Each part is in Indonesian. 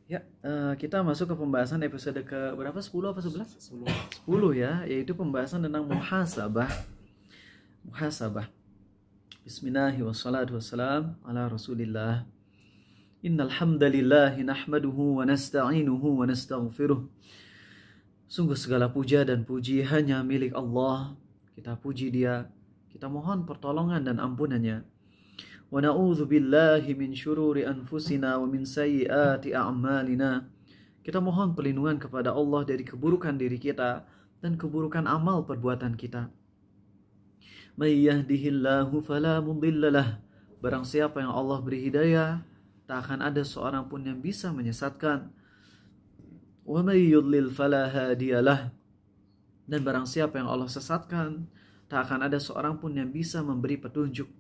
Ya, kita masuk ke pembahasan episode ke berapa? 10 apa 11? 10 ya, yaitu pembahasan tentang muhasabah. Muhasabah. Bismillahirrahmanirrahim. Wassalatu wassalam ala Rasulillah. Innal hamdalillahi nahmaduhu wa nasta'inuhu wa nastaghfiruh. Sungguh segala puja dan puji hanya milik Allah. Kita puji Dia, kita mohon pertolongan dan ampunannya. Wa na'udzu billahi min syururi anfusina wa min sayyiati a'malina. Kita mohon perlindungan kepada Allah dari keburukan diri kita dan keburukan amal perbuatan kita. May yahdihillahu fala mudhillalah. Barang siapa yang Allah beri hidayah, tak akan ada seorang pun yang bisa menyesatkan. Wa may yudlil fala hadiyalah. Dan barang siapa yang Allah sesatkan, tak akan ada seorang pun yang bisa memberi petunjuk.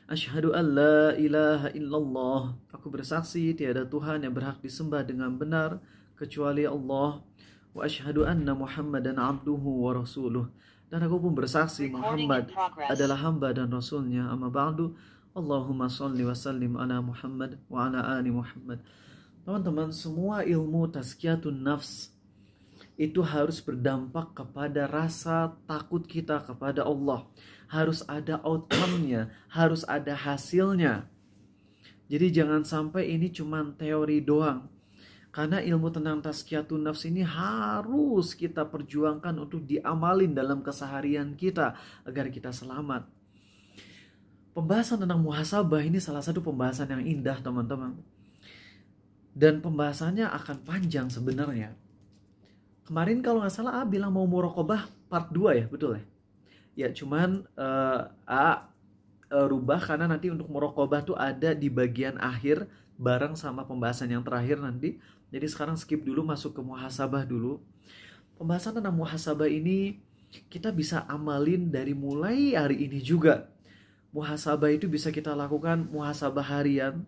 Asyhadu an la ilaha illallah. Aku bersaksi tiada Tuhan yang berhak disembah dengan benar kecuali Allah. Wa asyhadu anna Muhammadan abduhu wa rasuluh. Dan aku pun bersaksi Muhammad adalah hamba dan rasulnya. Amma ba'du. Allahumma salli wa sallim ala Muhammad wa ala ali Muhammad. Teman-teman, semua ilmu tazkiyatun nafs itu harus berdampak kepada rasa takut kita kepada Allah. Harus ada outcome-nya, harus ada hasilnya. Jadi jangan sampai ini cuma teori doang. Karena ilmu tentang tazkiyatun nafs ini harus kita perjuangkan untuk diamalin dalam keseharian kita agar kita selamat. Pembahasan tentang muhasabah ini salah satu pembahasan yang indah, teman-teman. Dan pembahasannya akan panjang sebenarnya. Kemarin kalau nggak salah A bilang mau muraqabah part 2 ya, betul ya? Ya cuman rubah karena nanti untuk muraqabah tuh ada di bagian akhir bareng sama pembahasan yang terakhir nanti. Jadi sekarang skip dulu, masuk ke muhasabah dulu. Pembahasan tentang muhasabah ini kita bisa amalin dari mulai hari ini juga. Muhasabah itu bisa kita lakukan muhasabah harian,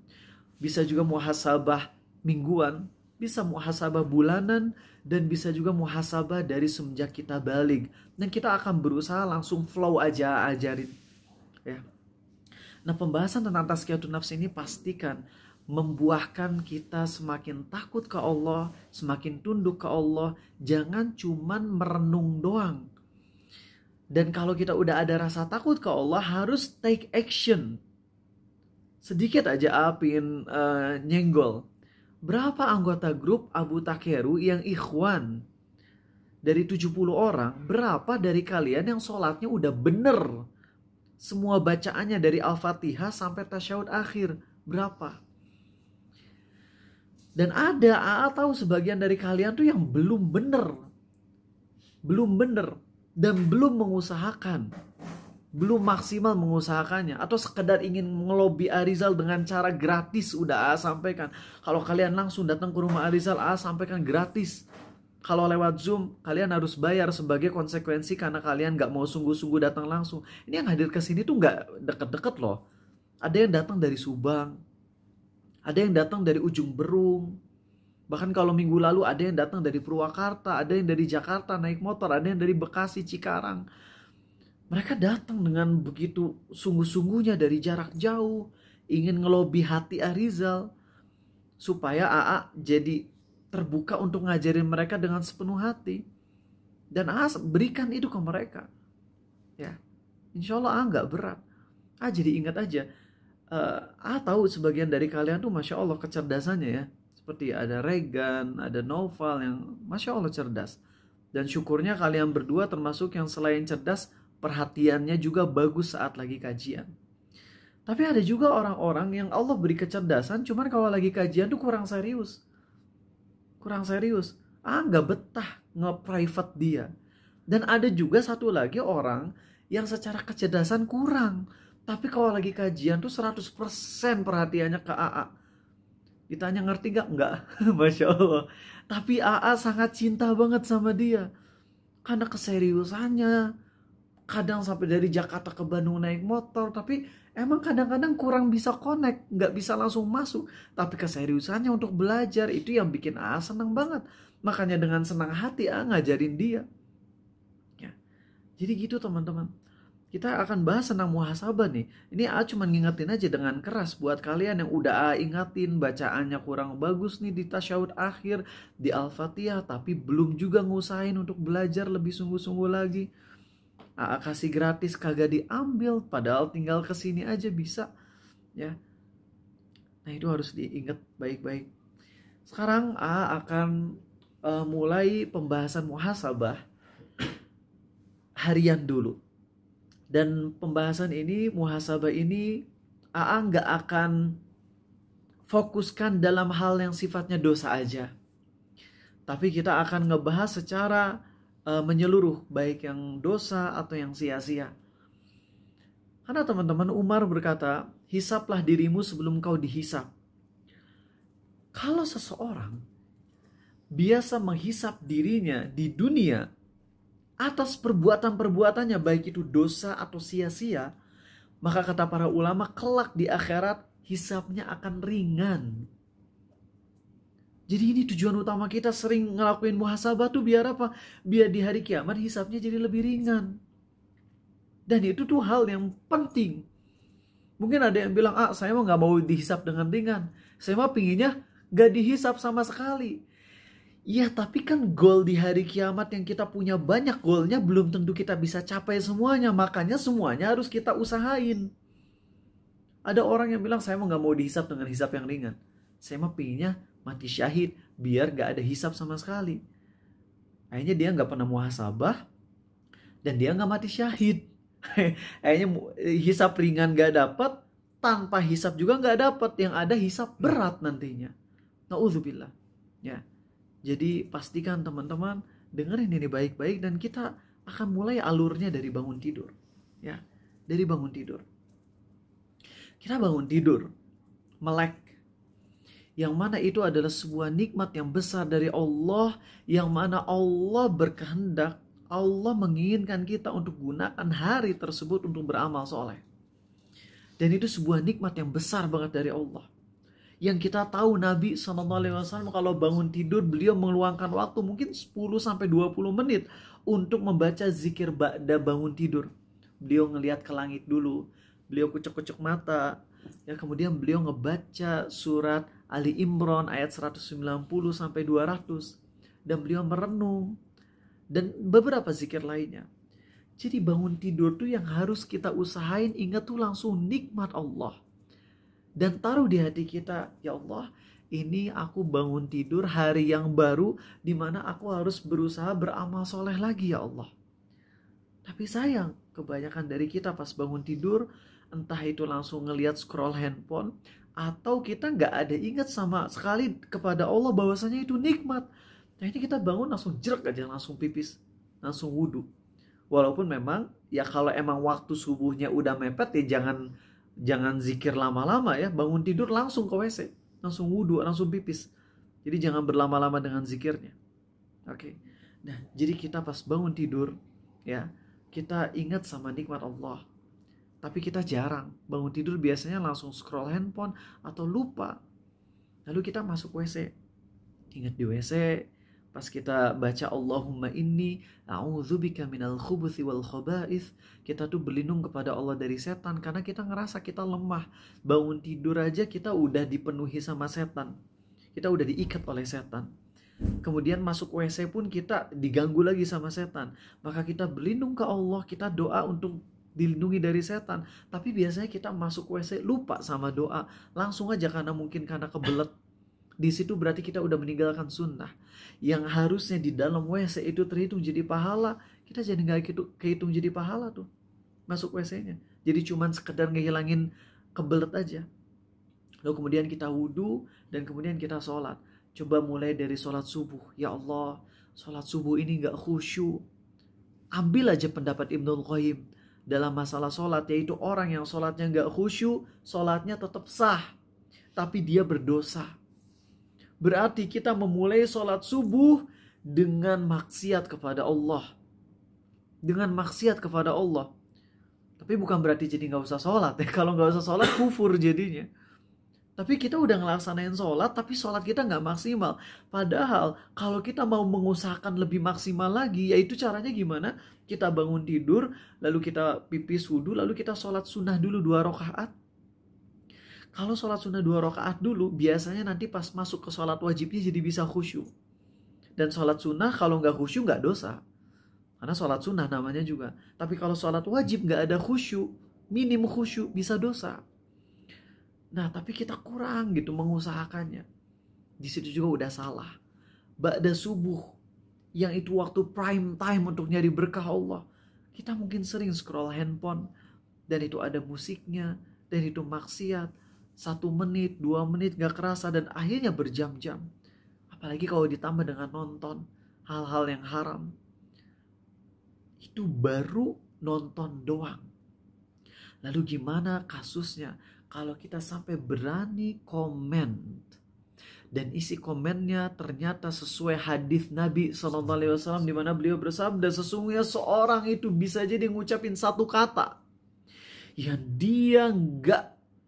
bisa juga muhasabah mingguan, bisa muhasabah bulanan, dan bisa juga muhasabah dari semenjak kita balik. Dan kita akan berusaha langsung flow aja ajarin. Ya. Nah, pembahasan tentang tazkiyatun nafs ini pastikan membuahkan kita semakin takut ke Allah, semakin tunduk ke Allah. Jangan cuman merenung doang. Dan kalau kita udah ada rasa takut ke Allah, harus take action. Sedikit aja Apin nyenggol. Berapa anggota grup Abu Takeru yang ikhwan? Dari 70 orang, berapa dari kalian yang sholatnya udah bener? Semua bacaannya dari Al-Fatihah sampai tasyahud akhir. Berapa? Dan ada, AA tahu sebagian dari kalian tuh yang belum bener. Belum bener. Dan belum mengusahakan. Belum maksimal mengusahakannya, atau sekedar ingin ngelobi Arizal dengan cara gratis. Udah A sampaikan, kalau kalian langsung datang ke rumah Arizal, A sampaikan gratis. Kalau lewat Zoom, kalian harus bayar sebagai konsekuensi karena kalian gak mau sungguh-sungguh datang langsung. Ini yang hadir ke sini tuh gak deket-deket loh. Ada yang datang dari Subang, ada yang datang dari Ujung Berung, bahkan kalau minggu lalu ada yang datang dari Purwakarta, ada yang dari Jakarta naik motor, ada yang dari Bekasi, Cikarang. Mereka datang dengan begitu sungguh-sungguhnya dari jarak jauh, ingin ngelobi hati Arizal supaya AA jadi terbuka untuk ngajarin mereka dengan sepenuh hati. Dan AA berikan itu ke mereka. Ya, insya Allah AA nggak berat. AA jadi ingat aja. AA tahu sebagian dari kalian tuh Masya Allah kecerdasannya ya. Seperti ada Regan, ada Noval yang Masya Allah cerdas. Dan syukurnya kalian berdua termasuk yang selain cerdas, perhatiannya juga bagus saat lagi kajian. Tapi ada juga orang-orang yang Allah beri kecerdasan, cuman kalau lagi kajian tuh kurang serius. Kurang serius. Nggak betah nge-private dia. Dan ada juga satu lagi orang yang secara kecerdasan kurang. Tapi kalau lagi kajian tuh 100% perhatiannya ke AA. Ditanya ngerti gak? Enggak. Masya Allah. Tapi AA sangat cinta banget sama dia. Karena keseriusannya. Kadang sampai dari Jakarta ke Bandung naik motor, tapi emang kadang-kadang kurang bisa connect, nggak bisa langsung masuk. Tapi keseriusannya untuk belajar itu yang bikin AA senang banget. Makanya dengan senang hati AA ngajarin dia. Ya. Jadi gitu teman-teman. Kita akan bahas tentang muhasabah nih. Ini A cuma ngingetin aja dengan keras buat kalian yang udah A ingatin bacaannya kurang bagus nih di tasyahud akhir, di Al-Fatihah, tapi belum juga ngusahain untuk belajar lebih sungguh-sungguh lagi. A kasih gratis kagak diambil, padahal tinggal kesini aja bisa. Ya. Nah itu harus diingat baik-baik. Sekarang A akan mulai pembahasan muhasabah harian dulu. Dan pembahasan ini, muhasabah ini, AA nggak akan fokuskan dalam hal yang sifatnya dosa aja. Tapi kita akan ngebahas secara menyeluruh, baik yang dosa atau yang sia-sia. Karena teman-teman, Umar berkata, hisaplah dirimu sebelum kau dihisap. Kalau seseorang biasa menghisap dirinya di dunia atas perbuatan-perbuatannya, baik itu dosa atau sia-sia, maka kata para ulama, kelak di akhirat hisapnya akan ringan. Jadi ini tujuan utama kita sering ngelakuin muhasabah tuh biar apa? Biar di hari kiamat hisapnya jadi lebih ringan. Dan itu tuh hal yang penting. Mungkin ada yang bilang, saya mah gak mau dihisap dengan ringan. Saya mah pinginnya gak dihisap sama sekali. Ya tapi kan goal di hari kiamat yang kita punya banyak goalnya, belum tentu kita bisa capai semuanya. Makanya semuanya harus kita usahain. Ada orang yang bilang, saya mah gak mau dihisap dengan hisap yang ringan. Saya mah pinginnya mati syahid biar gak ada hisap sama sekali. Akhirnya dia gak pernah muhasabah dan dia gak mati syahid. Akhirnya hisap ringan gak dapat, tanpa hisap juga gak dapat. Yang ada hisap berat nantinya. Na'udzubillah. Ya. Jadi pastikan teman-teman dengerin ini baik-baik, dan kita akan mulai alurnya dari bangun tidur. Ya, dari bangun tidur. Kita bangun tidur, melek. Yang mana itu adalah sebuah nikmat yang besar dari Allah, yang mana Allah berkehendak, Allah menginginkan kita untuk gunakan hari tersebut untuk beramal soleh. Dan itu sebuah nikmat yang besar banget dari Allah. Yang kita tahu Nabi SAW kalau bangun tidur, beliau meluangkan waktu mungkin 10-20 menit untuk membaca zikir ba'da bangun tidur. Beliau ngelihat ke langit dulu, beliau kucek-kucek mata, ya, kemudian beliau ngebaca surat Ali Imran ayat 190-200, dan beliau merenung, dan beberapa zikir lainnya. Jadi bangun tidur tuh yang harus kita usahain, ingat tuh langsung nikmat Allah. Dan taruh di hati kita, ya Allah, ini aku bangun tidur hari yang baru, di mana aku harus berusaha beramal soleh lagi, ya Allah. Tapi sayang, kebanyakan dari kita pas bangun tidur, entah itu langsung ngelihat scroll handphone, atau kita nggak ada ingat sama sekali kepada Allah bahwasanya itu nikmat. Nah ini kita bangun langsung jerk aja, langsung pipis, langsung wudhu. Walaupun memang, ya kalau emang waktu subuhnya udah mepet, ya jangan zikir lama-lama ya. Bangun tidur langsung ke WC, langsung wudhu, langsung pipis. Jadi jangan berlama-lama dengan zikirnya. Oke. Nah, jadi kita pas bangun tidur ya, kita ingat sama nikmat Allah. Tapi kita jarang bangun tidur, biasanya langsung scroll handphone atau lupa. Lalu kita masuk WC. Ingat di WC, pas kita baca Allahumma inni a'udzubika minal khubuthi wal khaba'ith, kita tuh berlindung kepada Allah dari setan, karena kita ngerasa kita lemah. Bangun tidur aja kita udah dipenuhi sama setan, kita udah diikat oleh setan. Kemudian masuk WC pun kita diganggu lagi sama setan. Maka kita berlindung ke Allah, kita doa untuk dilindungi dari setan. Tapi biasanya kita masuk WC lupa sama doa, langsung aja mungkin karena kebelet. Di situ berarti kita udah meninggalkan sunnah. Yang harusnya di dalam WC itu terhitung jadi pahala, kita jadi gak kehitung jadi pahala tuh masuk WC-nya. Jadi cuman sekedar ngehilangin kebelet aja. Lalu kemudian kita wudhu, dan kemudian kita sholat. Coba mulai dari sholat subuh. Ya Allah, sholat subuh ini gak khusyuk. Ambil aja pendapat Ibnul Qayyim dalam masalah sholat, yaitu orang yang sholatnya gak khusyuk, sholatnya tetap sah, tapi dia berdosa. Berarti kita memulai sholat subuh dengan maksiat kepada Allah. Dengan maksiat kepada Allah. Tapi bukan berarti jadi gak usah sholat ya. Kalau gak usah sholat kufur jadinya. Tapi kita udah ngelaksanain sholat, tapi sholat kita nggak maksimal. Padahal kalau kita mau mengusahakan lebih maksimal lagi, yaitu caranya gimana? Kita bangun tidur, lalu kita pipis wudu, lalu kita sholat sunnah dulu 2 rakaat. Kalau sholat sunnah 2 rakaat dulu, biasanya nanti pas masuk ke sholat wajibnya jadi bisa khusyuk. Dan sholat sunnah kalau nggak khusyuk nggak dosa. Karena sholat sunnah namanya juga. Tapi kalau sholat wajib nggak ada khusyuk, minim khusyuk, bisa dosa. Nah, tapi kita kurang gitu mengusahakannya. Di situ juga udah salah. Ba'da subuh, yang itu waktu prime time untuk nyari berkah Allah, kita mungkin sering scroll handphone, dan itu ada musiknya, dan itu maksiat. 1 menit, 2 menit gak kerasa, dan akhirnya berjam-jam. Apalagi kalau ditambah dengan nonton hal-hal yang haram. Itu baru nonton doang. Lalu gimana kasusnya kalau kita sampai berani komen dan isi komennya ternyata sesuai hadis Nabi SAW, di mana beliau bersabda, sesungguhnya seorang itu bisa jadi ngucapin 1 kata yang dia nggak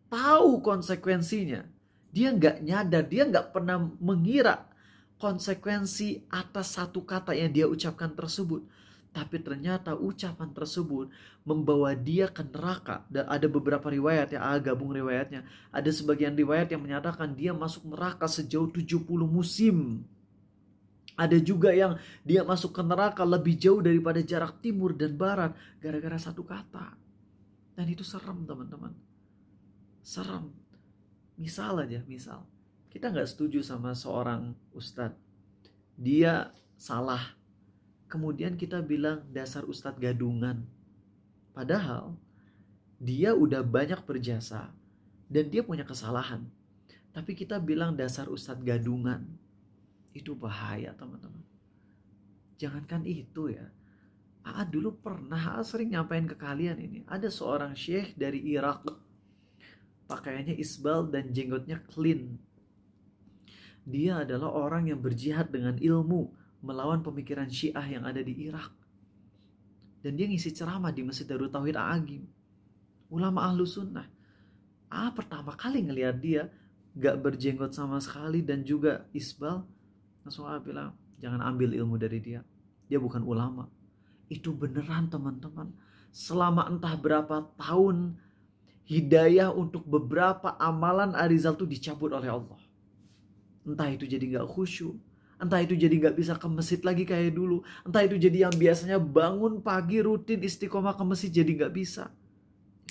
tahu konsekuensinya, dia nggak nyadar, dia nggak pernah mengira konsekuensi atas 1 kata yang dia ucapkan tersebut. Tapi ternyata ucapan tersebut membawa dia ke neraka. Dan ada beberapa riwayat, ya gabung riwayatnya. Ada sebagian riwayat yang menyatakan dia masuk neraka sejauh 70 musim. Ada juga yang dia masuk ke neraka lebih jauh daripada jarak timur dan barat, gara-gara 1 kata. Dan itu serem, teman-teman. Serem. Misal aja, misal. Kita gak setuju sama seorang ustadz. Dia salah. Kemudian kita bilang dasar ustadz gadungan. Padahal dia udah banyak berjasa dan dia punya kesalahan. Tapi kita bilang dasar ustadz gadungan. Itu bahaya, teman-teman. Jangankan itu ya. Dulu pernah sering nyampain ke kalian ini. Ada seorang syekh dari Irak. Pakaiannya isbal dan jenggotnya clean. Dia adalah orang yang berjihad dengan ilmu melawan pemikiran Syiah yang ada di Irak. Dan dia ngisi ceramah di Masjid Darut Tauhid Agim. Ulama ahlu sunnah. Pertama kali ngelihat dia gak berjenggot sama sekali dan juga isbal, langsung bilang, jangan ambil ilmu dari dia. Dia bukan ulama. Itu beneran, teman-teman. Selama entah berapa tahun, hidayah untuk beberapa amalan Arizal itu dicabut oleh Allah. Entah itu jadi gak khusyuk, entah itu jadi gak bisa ke masjid lagi kayak dulu, entah itu jadi yang biasanya bangun pagi rutin istiqomah ke masjid jadi gak bisa.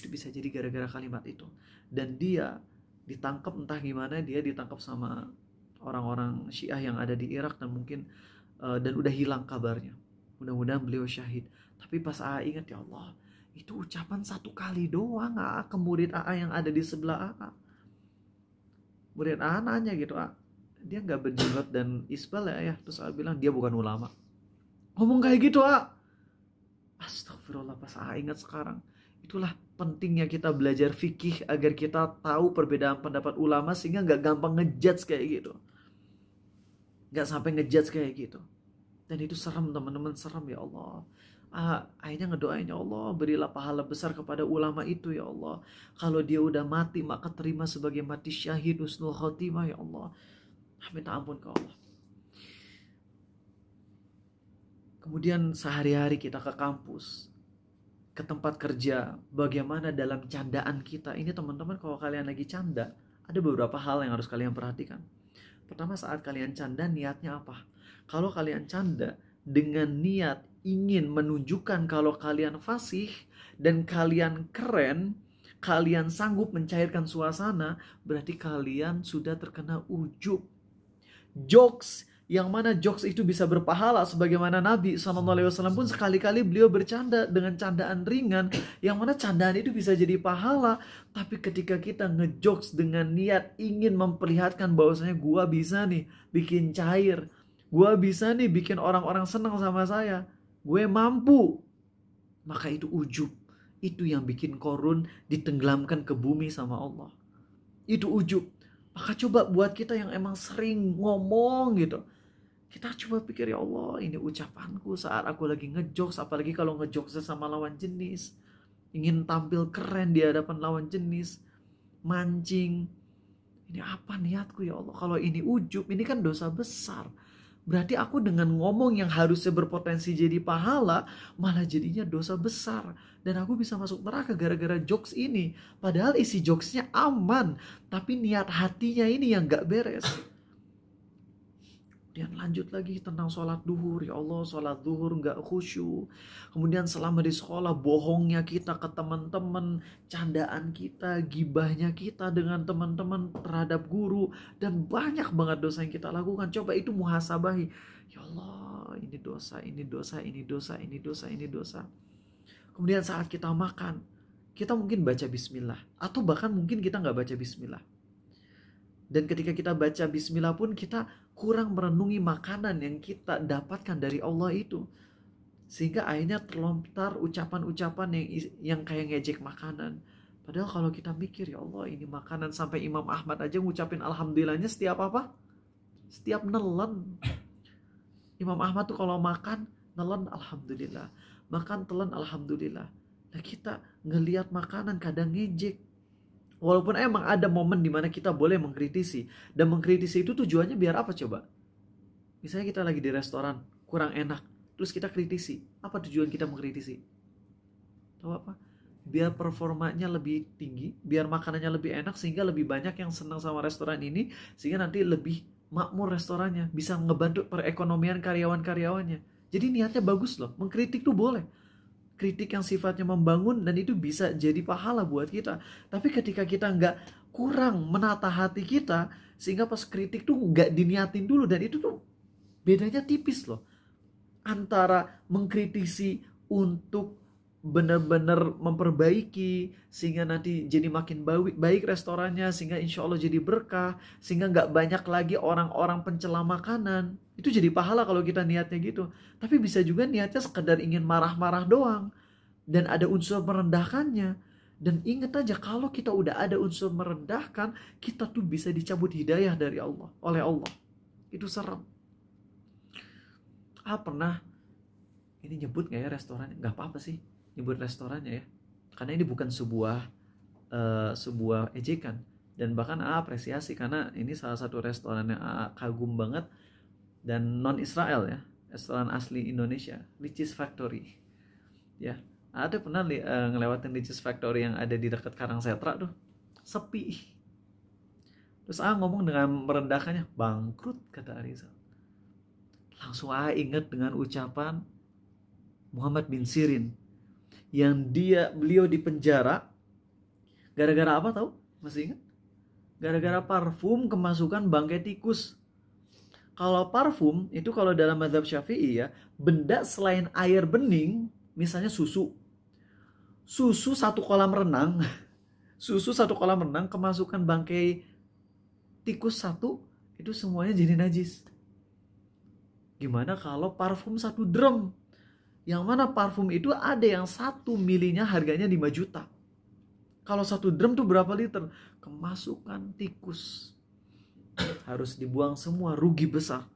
Itu bisa jadi gara-gara kalimat itu. Dan dia ditangkap, entah gimana, dia ditangkap sama orang-orang Syiah yang ada di Irak dan mungkin dan udah hilang kabarnya. Mudah-mudahan beliau syahid. Tapi pas ingat, ya Allah, itu ucapan 1 kali doang ke murid yang ada di sebelah Murid nanya gitu, dia gak berjenggot dan isbal ya. Terus bilang dia bukan ulama. Ngomong kayak gitu Astagfirullah. Pas ingat sekarang. Itulah pentingnya kita belajar fikih agar kita tahu perbedaan pendapat ulama sehingga gak gampang ngejudge kayak gitu. Gak sampai ngejudge kayak gitu. Dan itu serem, teman-teman, serem, ya Allah. Akhirnya ngedoain, ya Allah, berilah pahala besar kepada ulama itu, ya Allah. Kalau dia udah mati maka terima sebagai mati syahid husnul khotimah, ya Allah. Minta ampun ke Allah. Kemudian sehari-hari kita ke kampus, ke tempat kerja, bagaimana dalam candaan kita. Ini, teman-teman, kalau kalian lagi canda, ada beberapa hal yang harus kalian perhatikan. Pertama, saat kalian canda, niatnya apa? Kalau kalian canda dengan niat ingin menunjukkan kalau kalian fasih dan kalian keren, kalian sanggup mencairkan suasana, berarti kalian sudah terkena ujub. Jokes, yang mana jokes itu bisa berpahala, sebagaimana Nabi SAW pun sekali-kali beliau bercanda dengan candaan ringan, yang mana candaan itu bisa jadi pahala. Tapi ketika kita ngejokes dengan niat ingin memperlihatkan bahwasanya gua bisa nih bikin cair, gua bisa nih bikin orang-orang senang sama saya, gue mampu, maka itu ujub. Itu yang bikin korun ditenggelamkan ke bumi sama Allah. Itu ujub. Maka coba buat kita yang emang sering ngomong gitu, kita coba pikir, ya Allah, ini ucapanku saat aku lagi ngejokes, apalagi kalau ngejokes sama lawan jenis, ingin tampil keren di hadapan lawan jenis, mancing. Ini apa niatku ya Allah? Kalau ini ujub, ini kan dosa besar. Berarti aku dengan ngomong yang harusnya berpotensi jadi pahala, malah jadinya dosa besar. Dan aku bisa masuk neraka gara-gara jokes ini. Padahal isi jokesnya aman, tapi niat hatinya ini yang gak beres. Kemudian lanjut lagi tentang sholat duhur. Ya Allah, sholat duhur gak khusyuk. Kemudian selama di sekolah, bohongnya kita ke teman-teman, candaan kita, gibahnya kita dengan teman-teman terhadap guru, dan banyak banget dosa yang kita lakukan. Coba itu muhasabahi. Ya Allah, ini dosa, ini dosa, ini dosa, ini dosa, ini dosa. Kemudian saat kita makan, kita mungkin baca bismillah, atau bahkan mungkin kita gak baca bismillah. Dan ketika kita baca bismillah pun kita kurang merenungi makanan yang kita dapatkan dari Allah itu. Sehingga akhirnya terlontar ucapan-ucapan yang kayak ngejek makanan. Padahal kalau kita mikir, ya Allah ini makanan, sampai Imam Ahmad aja ngucapin alhamdulillahnya setiap apa? Setiap nelen. Imam Ahmad tuh kalau makan, nelen alhamdulillah. Makan telan alhamdulillah. Nah kita ngelihat makanan kadang ngejek. Walaupun emang ada momen dimana kita boleh mengkritisi. Dan mengkritisi itu tujuannya biar apa coba? Misalnya kita lagi di restoran, kurang enak. Terus kita kritisi. Apa tujuan kita mengkritisi? Tahu apa? Biar performanya lebih tinggi, biar makanannya lebih enak, sehingga lebih banyak yang senang sama restoran ini, sehingga nanti lebih makmur restorannya. Bisa ngebantu perekonomian karyawan-karyawannya. Jadi niatnya bagus loh. Mengkritik tuh boleh. Kritik yang sifatnya membangun, dan itu bisa jadi pahala buat kita. Tapi ketika kita nggak kurang menata hati kita, sehingga pas kritik tuh nggak diniatin dulu, dan itu tuh bedanya tipis loh. Antara mengkritisi untuk benar-benar memperbaiki, sehingga nanti jadi makin baik restorannya, sehingga insya Allah jadi berkah, sehingga nggak banyak lagi orang-orang pencela makanan. Itu jadi pahala kalau kita niatnya gitu. Tapi bisa juga niatnya sekedar ingin marah-marah doang, dan ada unsur merendahkannya. Dan ingat aja, kalau kita udah ada unsur merendahkan, kita tuh bisa dicabut hidayah dari Allah, oleh Allah. Itu serem. Pernah ini nyebut gak ya restorannya? Gak apa-apa sih nyebut restorannya ya, karena ini bukan sebuah ejekan. Dan bahkan apresiasi, karena ini salah satu restoran yang kagum banget, dan non Israel ya, restoran asli Indonesia, Lichis Factory ya. Ada pernah ngelewatin Lichis Factory yang ada di dekat Karangsetra tuh, sepi. Terus ngomong dengan merendahkannya, bangkrut kata Arizal. Langsung ingat dengan ucapan Muhammad bin Sirin, yang beliau di penjara gara-gara apa tahu? Masih ingat? Gara-gara parfum kemasukan bangkai tikus. Kalau parfum itu, kalau dalam mazhab Syafi'i ya, benda selain air bening, misalnya susu satu kolam renang, susu satu kolam renang kemasukan bangkai tikus satu, itu semuanya jadi najis. Gimana kalau parfum satu drum? Yang mana parfum itu ada yang 1 milinya harganya 5 juta. Kalau 1 drum tuh berapa liter? Kemasukan tikus. Harus dibuang semua, rugi besar.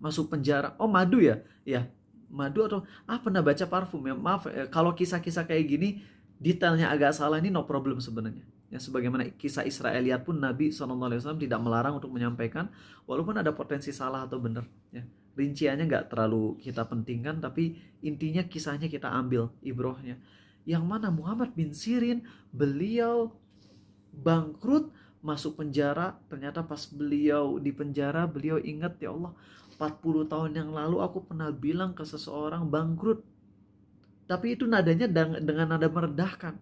Masuk penjara. Oh, madu ya? Ya, madu atau pernah baca parfum ya. Maaf, kalau kisah-kisah kayak gini detailnya agak salah, ini no problem sebenarnya. Ya, sebagaimana kisah Israeliat pun Nabi SAW tidak melarang untuk menyampaikan, walaupun ada potensi salah atau benar ya. Rinciannya nggak terlalu kita pentingkan, tapi intinya kisahnya kita ambil ibrohnya. Yang mana Muhammad bin Sirin, beliau bangkrut, masuk penjara. Ternyata pas beliau di penjara, beliau ingat, ya Allah, 40 tahun yang lalu aku pernah bilang ke seseorang bangkrut. Tapi itu nadanya dengan nada merendahkan.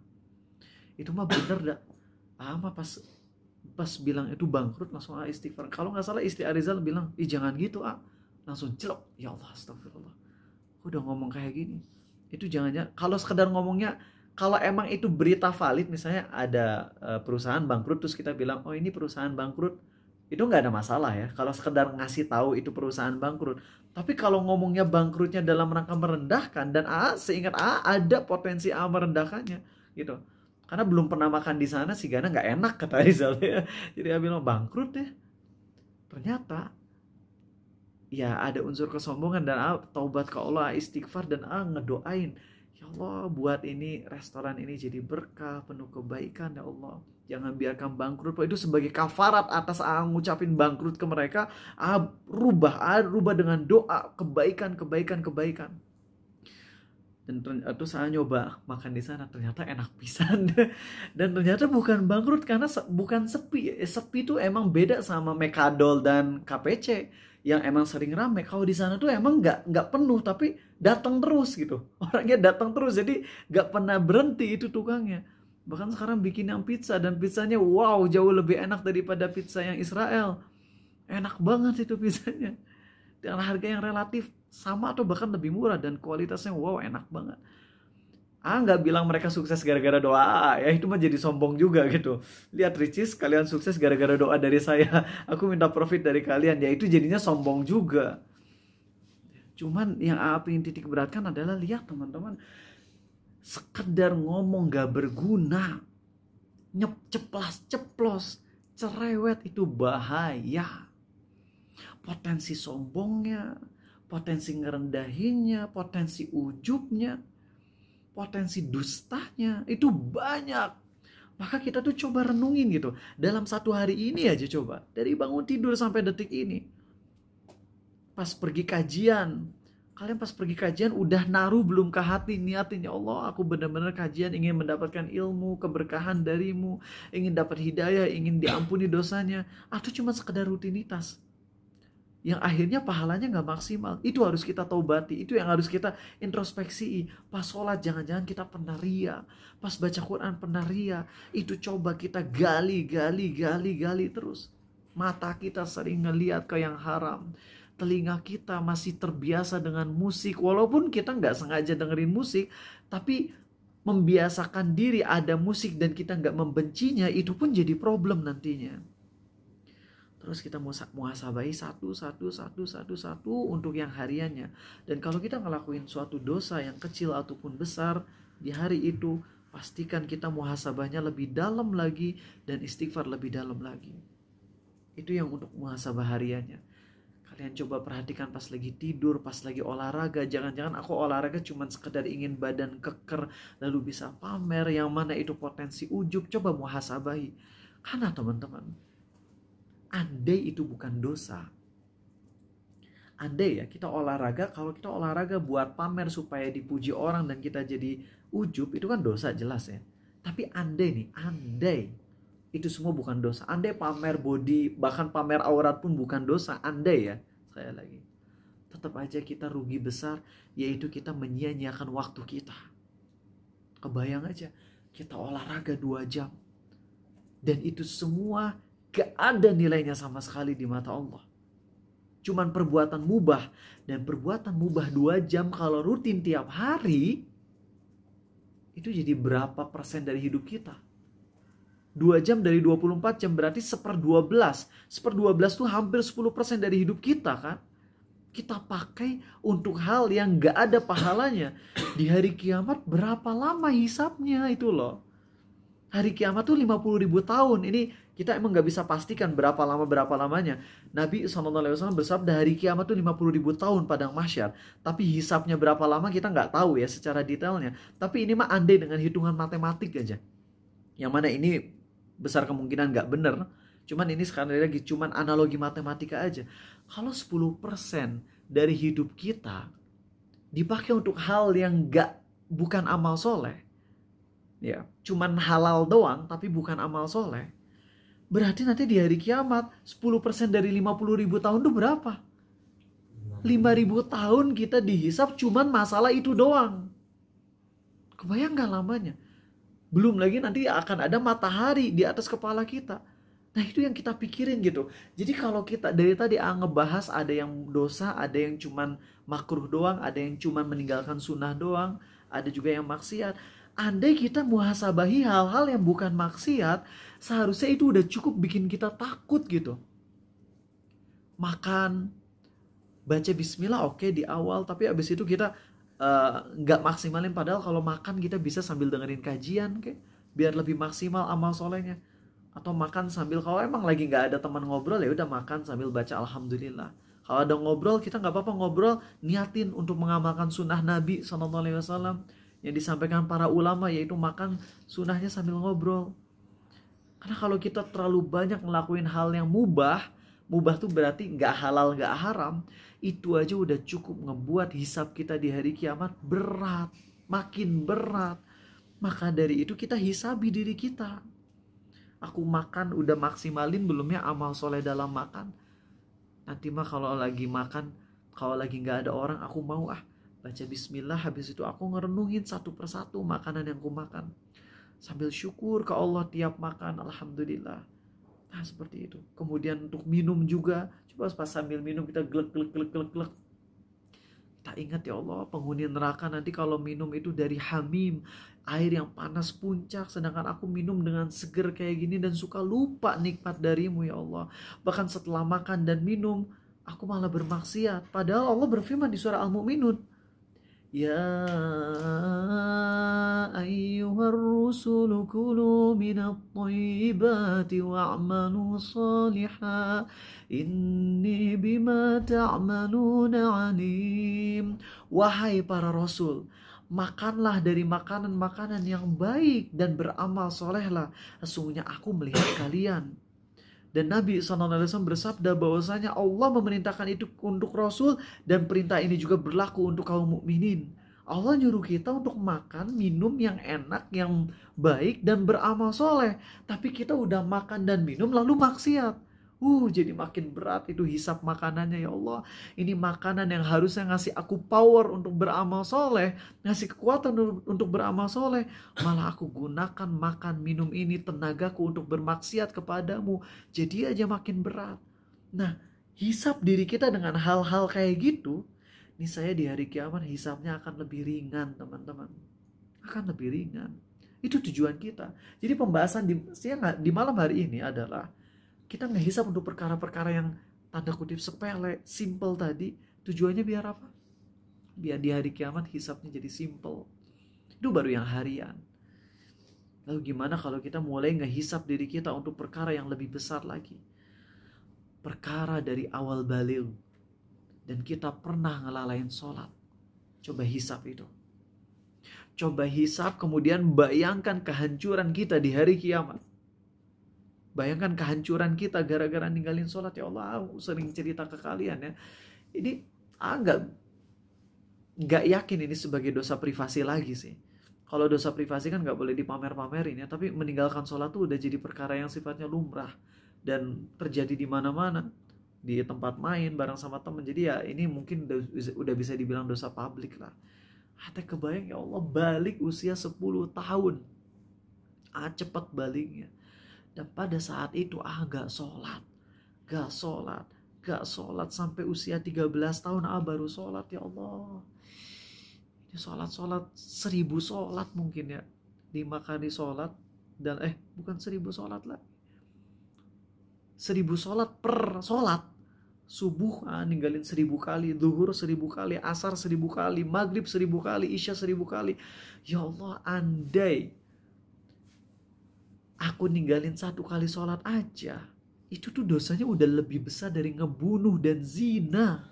Itu mah bener dah. Pas bilang itu bangkrut, langsung istighfar. Kalau nggak salah istri Arizal bilang, jangan gitu langsung celok, ya Allah astagfirullah, aku udah ngomong kayak gini. Itu jangan, kalau sekedar ngomongnya, kalau emang itu berita valid, misalnya ada perusahaan bangkrut terus kita bilang, oh ini perusahaan bangkrut, itu nggak ada masalah ya, kalau sekedar ngasih tahu itu perusahaan bangkrut. Tapi kalau ngomongnya bangkrutnya dalam rangka merendahkan, dan seingat ada potensi merendahkannya gitu, karena belum pernah makan di sana sih, karena nggak enak kata Rizal ya. Jadi dia bilang bangkrut deh. Ternyata ya ada unsur kesombongan, dan taubat ke Allah, istighfar, dan ngedoain, ya Allah buat ini restoran ini jadi berkah, penuh kebaikan ya Allah. Jangan biarkan bangkrut. Itu sebagai kafarat atas ngucapin bangkrut ke mereka. Rubah dengan doa kebaikan. Dan terus saya nyoba makan di sana, ternyata enak pisan. Dan ternyata bukan bangkrut karena bukan sepi. Sepi itu emang beda sama Mekadol dan KPC yang emang sering rame. Kalau di sana tuh emang nggak penuh, tapi datang terus gitu. Orangnya datang terus, jadi nggak pernah berhenti itu tukangnya. Bahkan sekarang bikin yang pizza, dan pizzanya wow, jauh lebih enak daripada pizza yang Israel. Enak banget itu pizzanya. Dengan harga yang relatif sama atau bahkan lebih murah, dan kualitasnya wow, enak banget. Nggak bilang mereka sukses gara-gara doa, ya itu mah jadi sombong juga gitu. Lihat Ricis, kalian sukses gara-gara doa dari saya, aku minta profit dari kalian, ya itu jadinya sombong juga. Cuman yang ingin titik beratkan adalah, lihat teman-teman, sekedar ngomong gak berguna, ceplos, cerewet, itu bahaya. Potensi sombongnya, potensi ngerendahinnya, potensi ujubnya, potensi dustanya itu banyak. Maka kita tuh coba renungin gitu. Dalam satu hari ini aja coba. Dari bangun tidur sampai detik ini. Pas pergi kajian. Kalian pas pergi kajian udah naruh belum ke hati, niatin, ya Allah aku benar-benar kajian ingin mendapatkan ilmu, keberkahan darimu. Ingin dapat hidayah, ingin diampuni dosanya. Atau cuma sekedar rutinitas. Yang akhirnya pahalanya gak maksimal. Itu harus kita taubati. Itu yang harus kita introspeksi. Pas sholat jangan-jangan kita pernah ria. Pas baca Quran pernah ria. Itu coba kita gali terus. Mata kita sering ngeliat ke yang haram. Telinga kita masih terbiasa dengan musik. Walaupun kita gak sengaja dengerin musik. Tapi membiasakan diri ada musik dan kita gak membencinya. Itu pun jadi problem nantinya. Terus kita muhasabahi satu untuk yang hariannya. Dan kalau kita ngelakuin suatu dosa yang kecil ataupun besar di hari itu, pastikan kita muhasabahnya lebih dalam lagi dan istighfar lebih dalam lagi. Itu yang untuk muhasabah hariannya. Kalian coba perhatikan pas lagi tidur, pas lagi olahraga. Jangan-jangan aku olahraga cuma sekedar ingin badan keker lalu bisa pamer, yang mana itu potensi ujub. Coba muhasabahi. Karena teman-teman, andai itu bukan dosa. Andai ya kita olahraga, kalau kita olahraga buat pamer supaya dipuji orang dan kita jadi ujub, itu kan dosa jelas ya. Tapi andai itu semua bukan dosa. Andai pamer body, bahkan pamer aurat pun bukan dosa. Andai ya, saya lagi. Tetap aja kita rugi besar, yaitu kita menyia-nyiakan waktu kita. Kebayang aja, kita olahraga 2 jam. Dan itu semua gak ada nilainya sama sekali di mata Allah. Cuman perbuatan mubah. Dan perbuatan mubah 2 jam kalau rutin tiap hari, itu jadi berapa persen dari hidup kita? 2 jam dari 24 jam berarti 1/12. 1/12 itu hampir 10% dari hidup kita kan. Kita pakai untuk hal yang gak ada pahalanya. Di hari kiamat berapa lama hisapnya itu loh. Hari kiamat tuh 50.000 tahun. Ini kita emang gak bisa pastikan berapa lamanya. Nabi SAW bersabda hari kiamat tuh 50.000 tahun padang mahsyar. Tapi hisapnya berapa lama kita gak tahu ya secara detailnya. Tapi ini mah andai dengan hitungan matematik aja. Yang mana ini besar kemungkinan gak bener. Cuman ini sekali lagi cuman analogi matematika aja. Kalau 10% dari hidup kita dipakai untuk hal yang bukan amal soleh, ya, cuman halal doang tapi bukan amal soleh, berarti nanti di hari kiamat 10% dari 50.000 tahun itu berapa? 5.000 tahun kita dihisap cuman masalah itu doang. Kebayang gak lamanya? Belum lagi nanti akan ada matahari di atas kepala kita. Nah itu yang kita pikirin gitu. Jadi kalau kita dari tadi ngebahas ada yang dosa, ada yang cuman makruh doang, ada yang cuman meninggalkan sunnah doang, ada juga yang maksiat. Andai kita muhasabahi hal-hal yang bukan maksiat, seharusnya itu udah cukup bikin kita takut gitu. Makan, baca bismillah oke di awal, tapi abis itu kita gak maksimalin. Padahal kalau makan kita bisa sambil dengerin kajian biar lebih maksimal amal solehnya. Atau makan sambil, kalau emang lagi gak ada teman ngobrol, ya udah makan sambil baca alhamdulillah. Kalau ada ngobrol, kita gak apa-apa ngobrol, niatin untuk mengamalkan sunnah Nabi SAW yang disampaikan para ulama, yaitu makan sunnahnya sambil ngobrol. Karena kalau kita terlalu banyak ngelakuin hal yang mubah, mubah tuh berarti nggak halal, nggak haram, itu aja udah cukup ngebuat hisab kita di hari kiamat berat, makin berat. Maka dari itu kita hisabi diri kita. Aku makan udah maksimalin belum ya amal soleh dalam makan? Nanti mah kalau lagi makan, kalau lagi nggak ada orang, aku mau baca bismillah, habis itu aku ngerenungin satu persatu makanan yang aku makan. Sambil syukur ke Allah tiap makan, alhamdulillah. Nah seperti itu. Kemudian untuk minum juga, coba pas sambil minum kita glek glek glek glek glek. Kita ingat ya Allah, penghuni neraka nanti kalau minum itu dari hamim, air yang panas puncak, sedangkan aku minum dengan seger kayak gini dan suka lupa nikmat darimu ya Allah. Bahkan setelah makan dan minum, aku malah bermaksiat. Padahal Allah berfirman di surah Al-Mu'minun, Ya ayyuhar rusulu kulu minat thayyibati wa'malu salihan inni bima ta'maluna alim. Wahai para rasul, makanlah dari makanan-makanan yang baik dan beramal solehlah. Sesungguhnya aku melihat kalian. Dan Nabi SAW bersabda bahwasanya Allah memerintahkan itu untuk Rasul, dan perintah ini juga berlaku untuk kaum mukminin. Allah nyuruh kita untuk makan, minum yang enak, yang baik, dan beramal soleh. Tapi kita udah makan dan minum lalu maksiat. Jadi makin berat itu hisap makanannya ya Allah. Ini makanan yang harusnya ngasih aku power untuk beramal soleh, ngasih kekuatan untuk beramal soleh, malah aku gunakan makan minum ini tenagaku untuk bermaksiat kepadamu. Jadi aja makin berat. Nah, hisap diri kita dengan hal-hal kayak gitu, ini saya di hari kiamat hisapnya akan lebih ringan teman-teman. Akan lebih ringan. Itu tujuan kita. Jadi pembahasan di malam hari ini adalah kita ngehisap untuk perkara-perkara yang tanda kutip sepele, simple tadi. Tujuannya biar apa? Biar di hari kiamat hisapnya jadi simple. Itu baru yang harian. Lalu gimana kalau kita mulai ngehisap diri kita untuk perkara yang lebih besar lagi? Perkara dari awal baligh. Dan kita pernah ngelalain sholat. Coba hisap itu. Coba hisap, kemudian bayangkan kehancuran kita di hari kiamat. Bayangkan kehancuran kita gara-gara ninggalin sholat. Ya Allah, aku sering cerita ke kalian ya. Ini nggak yakin ini sebagai dosa privasi lagi sih. Kalau dosa privasi kan nggak boleh dipamer-pamerin ya. Tapi meninggalkan sholat tuh udah jadi perkara yang sifatnya lumrah. Dan terjadi di mana-mana. Di tempat main bareng sama temen. Jadi ya ini mungkin udah bisa dibilang dosa publik lah. Hati kebayang ya Allah, balik usia 10 tahun. Cepet baliknya. Dan pada saat itu gak sholat sampai usia 13 tahun baru sholat ya Allah. Ini sholat 1000 sholat mungkin ya, 5 kali sholat dan bukan 1000 sholat lah, 1000 sholat per sholat. Subuh ninggalin 1000 kali, zuhur 1000 kali, asar 1000 kali, maghrib 1000 kali, isya 1000 kali. Ya Allah, andai aku ninggalin 1 kali sholat aja, itu tuh dosanya udah lebih besar dari ngebunuh dan zina.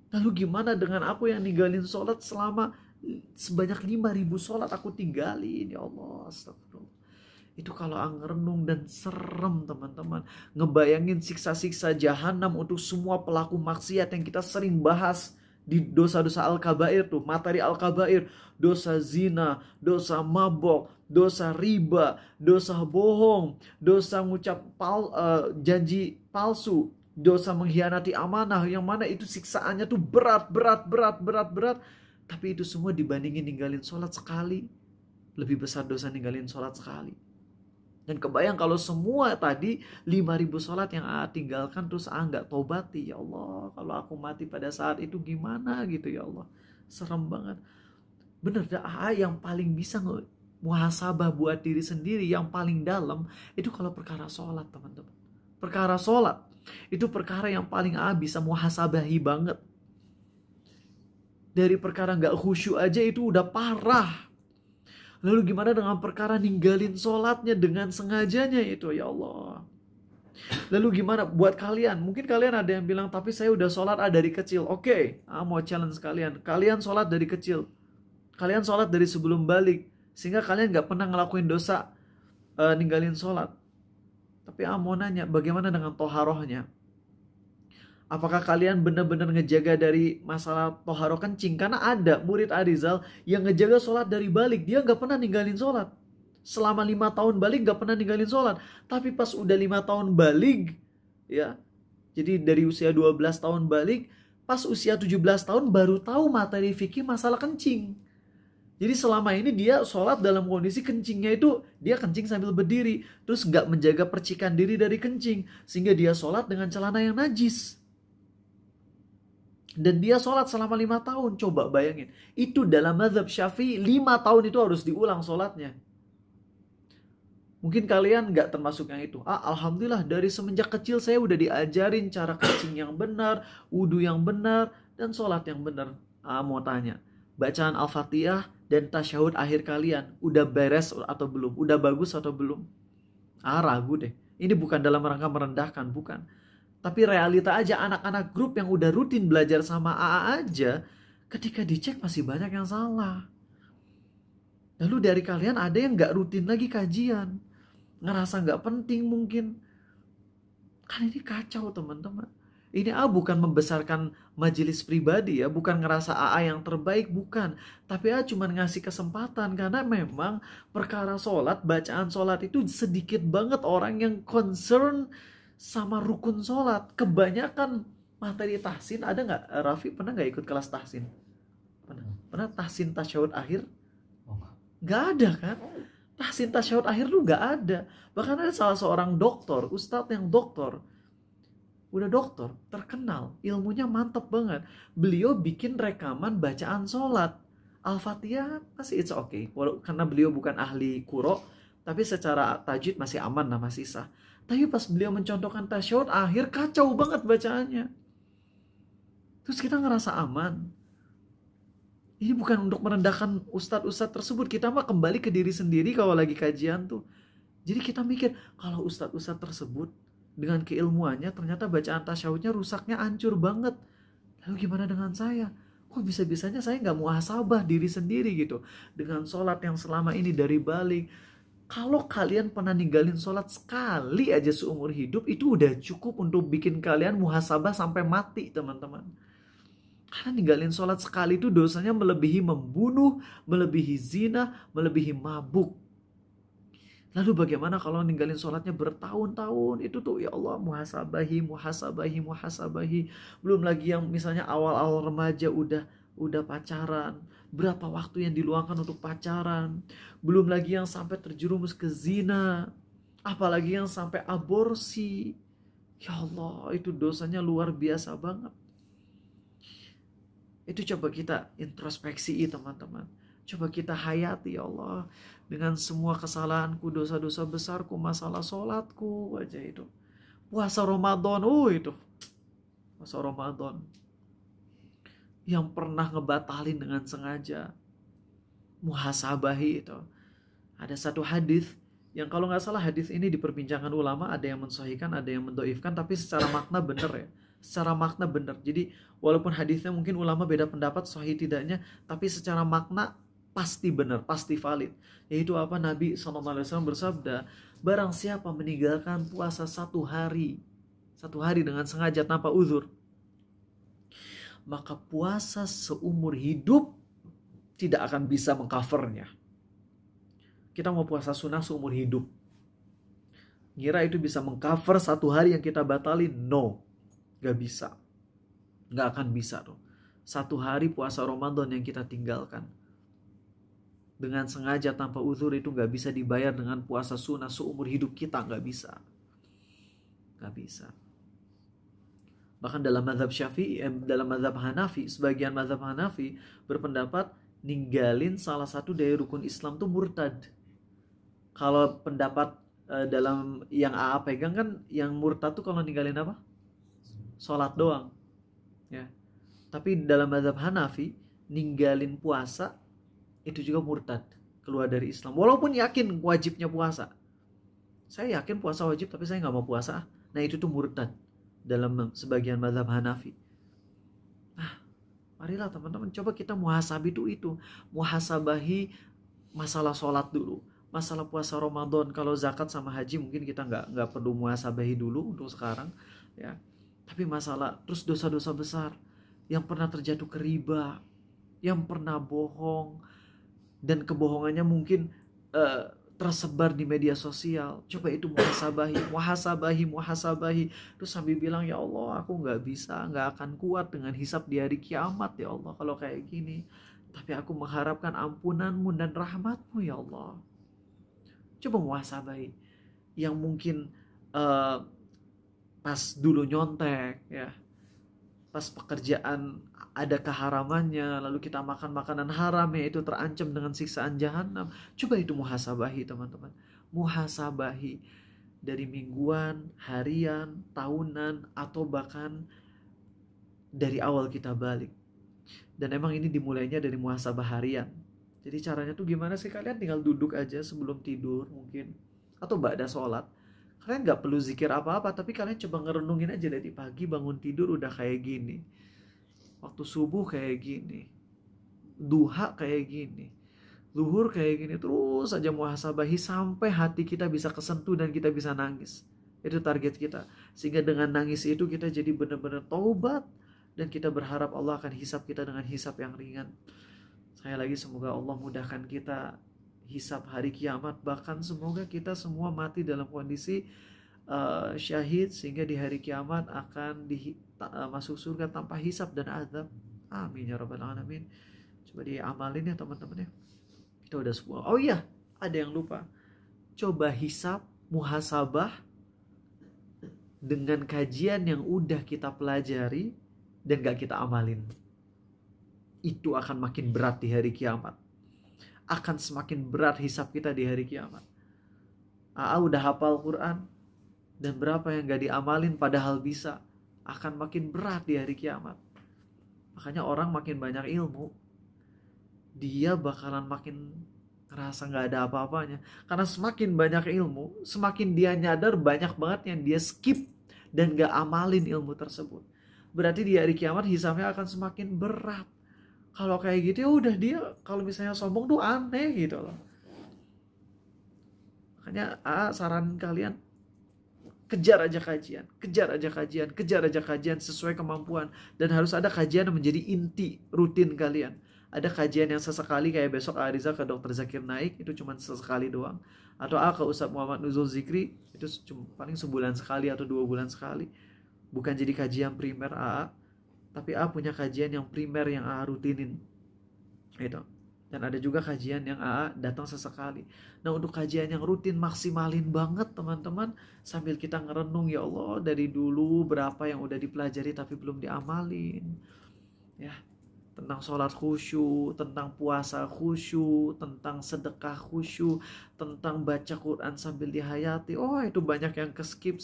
Lalu gimana dengan aku yang ninggalin sholat selama sebanyak 5000 sholat aku tinggalin. Ya Allah, astagfirullah. Itu kalau ngerenung dan serem teman-teman. Ngebayangin siksa-siksa jahanam untuk semua pelaku maksiat yang kita sering bahas di dosa-dosa al-kabair tuh, materi al-kabair, dosa zina, dosa mabok, dosa riba, dosa bohong, dosa ngucap janji palsu, dosa mengkhianati amanah, yang mana itu siksaannya tuh berat. Tapi itu semua dibandingin ninggalin sholat sekali, lebih besar dosa ninggalin sholat sekali. Dan kebayang kalau semua tadi 5000 sholat yang tinggalkan terus nggak tobati. Ya Allah, kalau aku mati pada saat itu gimana gitu ya Allah. Serem banget. Bener yang paling bisa muhasabah buat diri sendiri yang paling dalam itu kalau perkara sholat teman-teman. Perkara sholat itu perkara yang paling bisa muhasabahi banget. Dari perkara nggak khusyuk aja itu udah parah. Lalu gimana dengan perkara ninggalin sholatnya dengan sengajanya itu ya Allah. Lalu gimana buat kalian? Mungkin kalian ada yang bilang, tapi saya udah sholat dari kecil. Oke, mau challenge kalian. Kalian sholat dari kecil. Kalian sholat dari sebelum balik. Sehingga kalian gak pernah ngelakuin dosa ninggalin sholat. Tapi mau nanya, bagaimana dengan toharohnya? Apakah kalian benar-benar ngejaga dari masalah toharoh kencing? Karena ada murid Arizal yang ngejaga sholat dari balik. Dia nggak pernah ninggalin sholat. Selama 5 tahun balik nggak pernah ninggalin sholat. Tapi pas udah 5 tahun balik, ya, jadi dari usia 12 tahun balik, pas usia 17 tahun baru tahu materi fikih masalah kencing. Jadi selama ini dia sholat dalam kondisi kencingnya itu, dia kencing sambil berdiri. Terus nggak menjaga percikan diri dari kencing. Sehingga dia sholat dengan celana yang najis. Dan dia sholat selama 5 tahun. Coba bayangin. Itu dalam mazhab Syafi'i 5 tahun itu harus diulang sholatnya. Mungkin kalian nggak termasuk yang itu. Alhamdulillah dari semenjak kecil saya udah diajarin cara kencing yang benar, wudhu yang benar, dan sholat yang benar. Mau tanya, bacaan Al-Fatihah dan tasyahud akhir kalian udah beres atau belum? Udah bagus atau belum? Ragu deh. Ini bukan dalam rangka merendahkan, bukan. Tapi realita aja, anak-anak grup yang udah rutin belajar sama AA aja, ketika dicek masih banyak yang salah. Lalu dari kalian ada yang gak rutin lagi kajian, ngerasa gak penting mungkin. Kan ini kacau teman-teman. Ini bukan membesarkan majelis pribadi ya, bukan ngerasa AA yang terbaik, bukan. Tapi cuma ngasih kesempatan, karena memang perkara sholat, bacaan sholat itu sedikit banget orang yang concern sama rukun sholat. Kebanyakan materi tahsin, ada nggak? Raffi pernah nggak ikut kelas tahsin? Pernah tahsin tasyahud akhir? Nggak ada kan? Tahsin tasyahud akhir tuh nggak ada. Bahkan ada salah seorang doktor, ustadz yang doktor, udah doktor, terkenal, ilmunya mantep banget. Beliau bikin rekaman bacaan sholat. Al-Fatihah masih it's okay. Karena beliau bukan ahli quro, tapi secara tajwid masih aman lah, masih sah. Tapi pas beliau mencontohkan tasyahud akhir, kacau banget bacaannya. Terus kita ngerasa aman. Ini bukan untuk merendahkan ustadz-ustadz tersebut. Kita mah kembali ke diri sendiri kalau lagi kajian tuh. Jadi kita mikir, kalau ustadz-ustadz tersebut dengan keilmuannya ternyata bacaan tasyahudnya rusaknya hancur banget. Lalu gimana dengan saya? Kok bisa-bisanya saya nggak muhasabah diri sendiri gitu. Dengan sholat yang selama ini dari balik. Kalau kalian pernah ninggalin sholat sekali aja seumur hidup, itu udah cukup untuk bikin kalian muhasabah sampai mati teman-teman. Karena ninggalin sholat sekali itu dosanya melebihi membunuh, melebihi zina, melebihi mabuk. Lalu bagaimana kalau ninggalin sholatnya bertahun-tahun? Itu tuh ya Allah, muhasabahi. Belum lagi yang misalnya awal-awal remaja udah pacaran. Berapa waktu yang diluangkan untuk pacaran. Belum lagi yang sampai terjerumus ke zina. Apalagi yang sampai aborsi. Ya Allah, itu dosanya luar biasa banget. Itu coba kita introspeksi teman-teman. Coba kita hayati ya Allah. Dengan semua kesalahanku, dosa-dosa besarku, masalah sholatku aja itu. Puasa Ramadan, itu. Puasa Ramadan. Yang pernah ngebatalin dengan sengaja. Muhasabahi itu. Ada satu hadis yang kalau nggak salah hadis ini diperbincangkan ulama, ada yang mensahihkan, ada yang mendoifkan, tapi secara makna bener ya. Secara makna bener. Jadi walaupun hadisnya mungkin ulama beda pendapat sahih tidaknya, tapi secara makna pasti benar, pasti valid. Yaitu apa? Nabi SAW bersabda, barang siapa meninggalkan puasa satu hari dengan sengaja tanpa uzur, maka puasa seumur hidup tidak akan bisa mengcovernya. Kita mau puasa sunnah seumur hidup, ngira itu bisa mengcover satu hari yang kita batalin? No, gak bisa. Gak akan bisa tuh. Satu hari puasa Ramadan yang kita tinggalkan dengan sengaja tanpa uzur itu gak bisa dibayar dengan puasa sunnah seumur hidup kita. Gak bisa. Bahkan dalam mazhab Syafi'i, dalam mazhab Hanafi, sebagian mazhab Hanafi berpendapat ninggalin salah satu dari rukun Islam tuh murtad. Kalau pendapat dalam yang AA pegang kan, yang murtad tuh kalau ninggalin apa? Sholat doang. Ya. Tapi dalam mazhab Hanafi, ninggalin puasa itu juga murtad, keluar dari Islam. Walaupun yakin wajibnya puasa. Saya yakin puasa wajib, tapi saya nggak mau puasa. Nah itu tuh murtad dalam sebagian mazhab Hanafi. Nah, marilah teman-teman, coba kita muhasabi itu. Muhasabahi masalah sholat dulu. Masalah puasa Ramadan, kalau zakat sama haji mungkin kita nggak perlu muhasabahi dulu untuk sekarang, ya. Tapi masalah terus dosa-dosa besar, yang pernah terjatuh ke riba, yang pernah bohong, dan kebohongannya mungkin tersebar di media sosial. Coba itu muhasabahi. Terus sambil bilang, ya Allah, aku nggak bisa, nggak akan kuat dengan hisab di hari kiamat ya Allah kalau kayak gini. Tapi aku mengharapkan ampunanmu dan rahmatmu ya Allah. Coba muhasabahi. Yang mungkin pas dulu nyontek, ya, pas pekerjaan ada keharamannya, lalu kita makan makanan haram, ya itu terancam dengan siksaan jahanam. Coba itu muhasabahi teman-teman. Muhasabahi dari mingguan, harian, tahunan, atau bahkan dari awal kita balik. Dan emang ini dimulainya dari muhasabah harian. Jadi caranya tuh gimana sih? Kalian tinggal duduk aja sebelum tidur mungkin, atau ba'da sholat. Kalian gak perlu zikir apa-apa, tapi kalian coba ngerenungin aja dari pagi bangun tidur udah kayak gini, waktu subuh kayak gini, duha kayak gini, zuhur kayak gini, terus aja muhasabahi sampai hati kita bisa kesentuh dan kita bisa nangis. Itu target kita. Sehingga dengan nangis itu kita jadi benar-benar taubat, dan kita berharap Allah akan hisab kita dengan hisab yang ringan. Sekali lagi, semoga Allah mudahkan kita hisab hari kiamat. Bahkan semoga kita semua mati dalam kondisi syahid, sehingga di hari kiamat akan masuk surga tanpa hisab dan azab. Amin ya rabbal alamin. Coba diamalin ya teman-teman ya. Kita udah semua. Oh iya, ada yang lupa. Coba hisab, muhasabah dengan kajian yang udah kita pelajari dan gak kita amalin. Itu akan makin berat di hari kiamat. Akan semakin berat hisab kita di hari kiamat. Udah hafal Quran dan berapa yang gak diamalin padahal bisa, akan makin berat di hari kiamat. Makanya orang makin banyak ilmu, dia bakalan makin ngerasa gak ada apa-apanya. Karena semakin banyak ilmu, semakin dia nyadar banyak banget yang dia skip dan gak amalin ilmu tersebut. Berarti di hari kiamat hisabnya akan semakin berat. Kalau kayak gitu ya udah, dia kalau misalnya sombong tuh aneh gitu loh. Makanya saran kalian, kejar aja kajian sesuai kemampuan. Dan harus ada kajian yang menjadi inti rutin kalian. Ada kajian yang sesekali, kayak besok Ariza ke Dr. Zakir Naik, itu cuma sesekali doang. Atau ke Ustadz Muhammad Nuzul Zikri, itu cuma paling sebulan sekali atau 2 bulan sekali. Bukan jadi kajian primer tapi punya kajian yang primer yang rutinin gitu. Dan ada juga kajian yang datang sesekali. Nah, untuk kajian yang rutin, maksimalin banget teman-teman, sambil kita ngerenung, ya Allah, dari dulu berapa yang udah dipelajari tapi belum diamalin, ya, tentang sholat khusyuk, tentang puasa khusyuk, tentang sedekah khusyuk, tentang baca Quran sambil dihayati. Oh, itu banyak yang skip.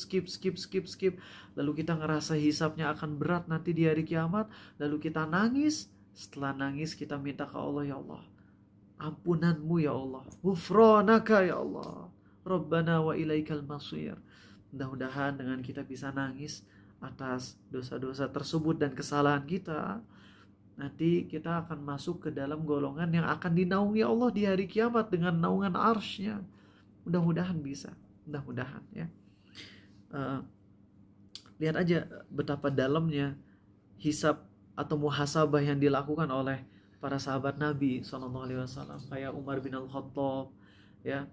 Lalu kita ngerasa hisabnya akan berat nanti di hari kiamat. Lalu kita nangis. Setelah nangis kita minta ke Allah, ya Allah, ampunanmu ya Allah, ghufranaka ya Allah, Rabbana wa ilaikal masir. Mudah-mudahan dengan kita bisa nangis atas dosa-dosa tersebut dan kesalahan kita, nanti kita akan masuk ke dalam golongan yang akan dinaungi Allah di hari kiamat dengan naungan arsy-Nya. Mudah-mudahan bisa. Mudah-mudahan ya. Lihat aja betapa dalamnya hisab atau muhasabah yang dilakukan oleh para sahabat Nabi SAW, kayak Umar bin Al-Khattab, ya.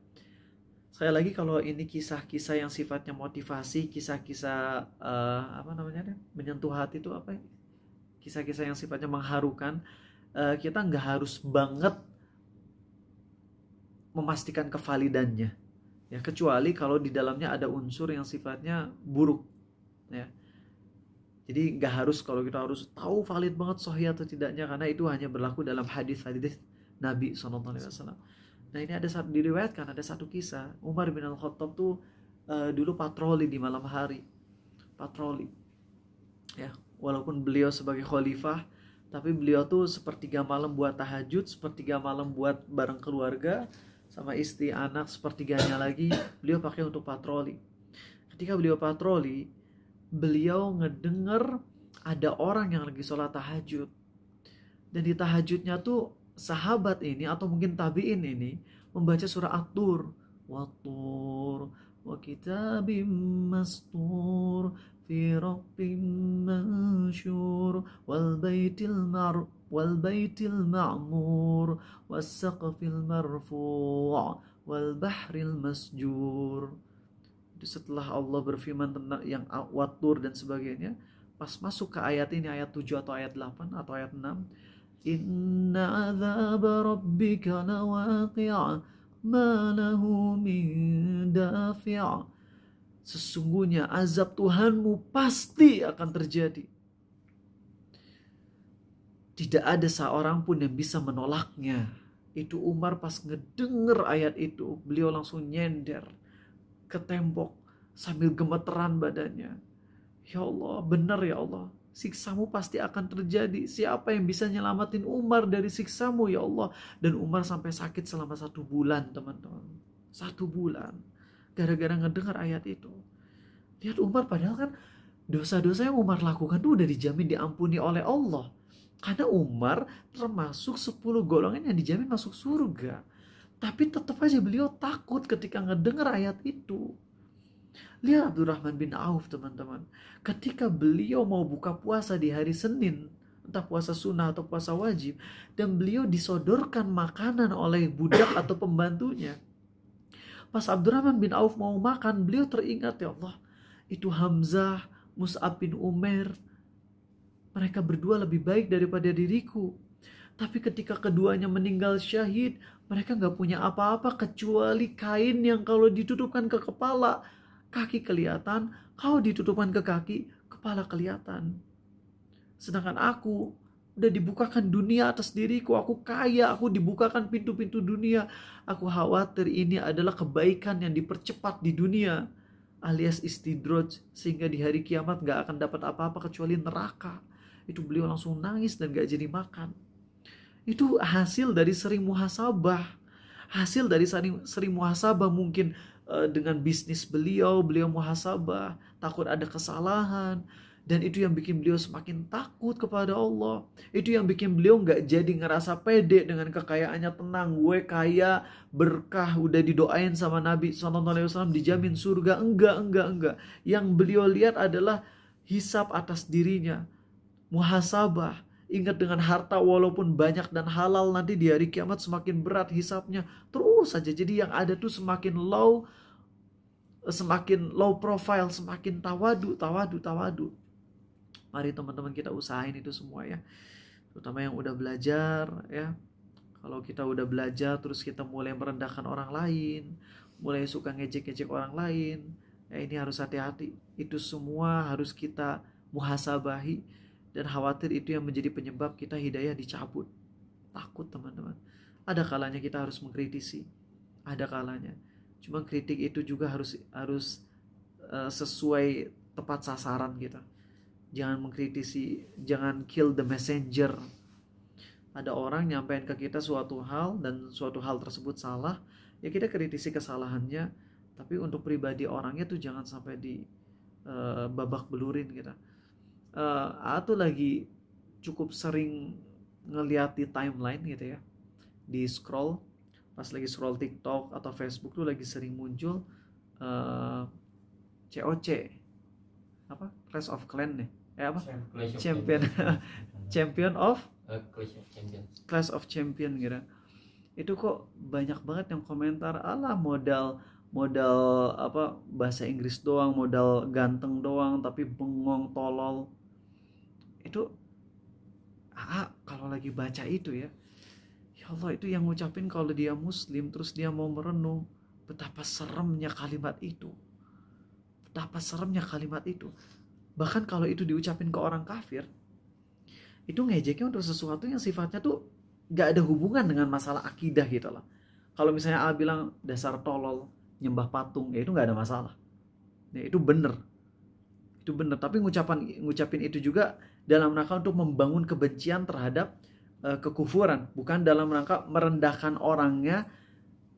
Sekali lagi, kalau ini kisah-kisah yang sifatnya motivasi, kisah-kisah menyentuh hati, itu apa ya? Kisah-kisah yang sifatnya mengharukan, kita nggak harus banget memastikan kevalidannya, ya, kecuali kalau di dalamnya ada unsur yang sifatnya buruk, ya. Jadi nggak harus, kalau kita harus tahu valid banget sahih atau tidaknya, karena itu hanya berlaku dalam hadis-hadis Nabi SAW. Nah, ini diriwayatkan ada satu kisah. Umar bin Al-Khattab tuh dulu patroli di malam hari, ya. Walaupun beliau sebagai khalifah, tapi beliau tuh sepertiga malam buat tahajud, sepertiga malam buat bareng keluarga sama istri anak, sepertiganya lagi beliau pakai untuk patroli. Ketika beliau patroli, beliau ngedenger ada orang yang lagi sholat tahajud. Dan di tahajudnya tuh sahabat ini atau mungkin tabi'in ini membaca surah At-Tur, Wat-Tur wa kitabim mastur fi raqqim mansyur wal baitil ma'mur was saqfil marfu' wal bahril masjur. Itu setelah Allah berfirman tentang yang Wat-Tur dan sebagainya, pas masuk ke ayat ini, ayat 7 atau ayat 8 atau ayat 6, inna azab rabbika lawaqi' ma lahu min dafi'. Sesungguhnya azab Tuhanmu pasti akan terjadi. Tidak ada seorang pun yang bisa menolaknya. Itu Umar pas ngedenger ayat itu, beliau langsung nyender ke tembok sambil gemeteran badannya. Ya Allah, benar ya Allah, siksamu pasti akan terjadi. Siapa yang bisa nyelamatin Umar dari siksamu ya Allah? Dan Umar sampai sakit selama 1 bulan, teman-teman. 1 bulan. Gara-gara ngedengar ayat itu. Lihat Umar, padahal kan dosa-dosa yang Umar lakukan itu udah dijamin diampuni oleh Allah. Karena Umar termasuk 10 golongan yang dijamin masuk surga. Tapi tetap aja beliau takut ketika ngedengar ayat itu. Lihat Abdurrahman bin Auf, teman-teman. Ketika beliau mau buka puasa di hari Senin, entah puasa sunnah atau puasa wajib, dan beliau disodorkan makanan oleh budak atau pembantunya. Pas Abdurrahman bin Auf mau makan, beliau teringat, ya Allah, itu Hamzah, Mus'ab bin Umair, mereka berdua lebih baik daripada diriku. Tapi ketika keduanya meninggal syahid, mereka gak punya apa-apa kecuali kain yang kalau ditutupkan ke kepala, kaki kelihatan, kalau ditutupkan ke kaki, kepala kelihatan. Sedangkan aku udah dibukakan dunia atas diriku, aku kaya, aku dibukakan pintu-pintu dunia. Aku khawatir ini adalah kebaikan yang dipercepat di dunia, alias istidroj, sehingga di hari kiamat gak akan dapat apa-apa kecuali neraka. Itu beliau langsung nangis dan gak jadi makan. Itu hasil dari sering muhasabah. Hasil dari sering muhasabah, mungkin dengan bisnis beliau muhasabah, takut ada kesalahan. Dan itu yang bikin beliau semakin takut kepada Allah. Itu yang bikin beliau gak jadi ngerasa pede dengan kekayaannya, tenang, gue kaya, berkah, udah didoain sama Nabi SAW, dijamin surga. Enggak. Yang beliau lihat adalah hisab atas dirinya, muhasabah. Ingat, dengan harta walaupun banyak dan halal, nanti di hari kiamat semakin berat hisapnya. Terus saja. Jadi yang ada tuh semakin low profile, semakin tawadu. Mari teman-teman kita usahain itu semua ya. Terutama yang udah belajar ya. Kalau kita udah belajar terus kita mulai merendahkan orang lain, mulai suka ngejek-ngejek orang lain, ya ini harus hati-hati. Itu semua harus kita muhasabahi. Dan khawatir itu yang menjadi penyebab kita hidayah dicabut. Takut teman-teman. Ada kalanya kita harus mengkritisi. Ada kalanya. Cuma kritik itu juga harus sesuai tepat sasaran kita. Jangan mengkritisi, jangan kill the messenger. Ada orang nyampein ke kita suatu hal dan suatu hal tersebut salah, ya kita kritisi kesalahannya. Tapi untuk pribadi orangnya tuh jangan sampai di babak belurin kita. Atau lagi cukup sering ngeliat di timeline gitu ya, di scroll, pas lagi scroll TikTok atau Facebook tuh lagi sering muncul COC, apa, Clash of Clans nih, Clash of Champion gitu. Itu kok banyak banget yang komentar, alah modal apa, bahasa Inggris doang, modal ganteng doang tapi bengong, tolol. Itu kalau lagi baca itu ya Allah, itu yang ngucapin kalau dia muslim terus dia mau merenung, betapa seremnya kalimat itu. Bahkan kalau itu diucapin ke orang kafir, itu ngejeknya untuk sesuatu yang sifatnya tuh gak ada hubungan dengan masalah akidah gitu loh. Kalau misalnya A bilang dasar tolol, nyembah patung, ya itu gak ada masalah, ya itu bener. Tapi ngucapin itu juga dalam rangka untuk membangun kebencian terhadap kekufuran, bukan dalam rangka merendahkan orangnya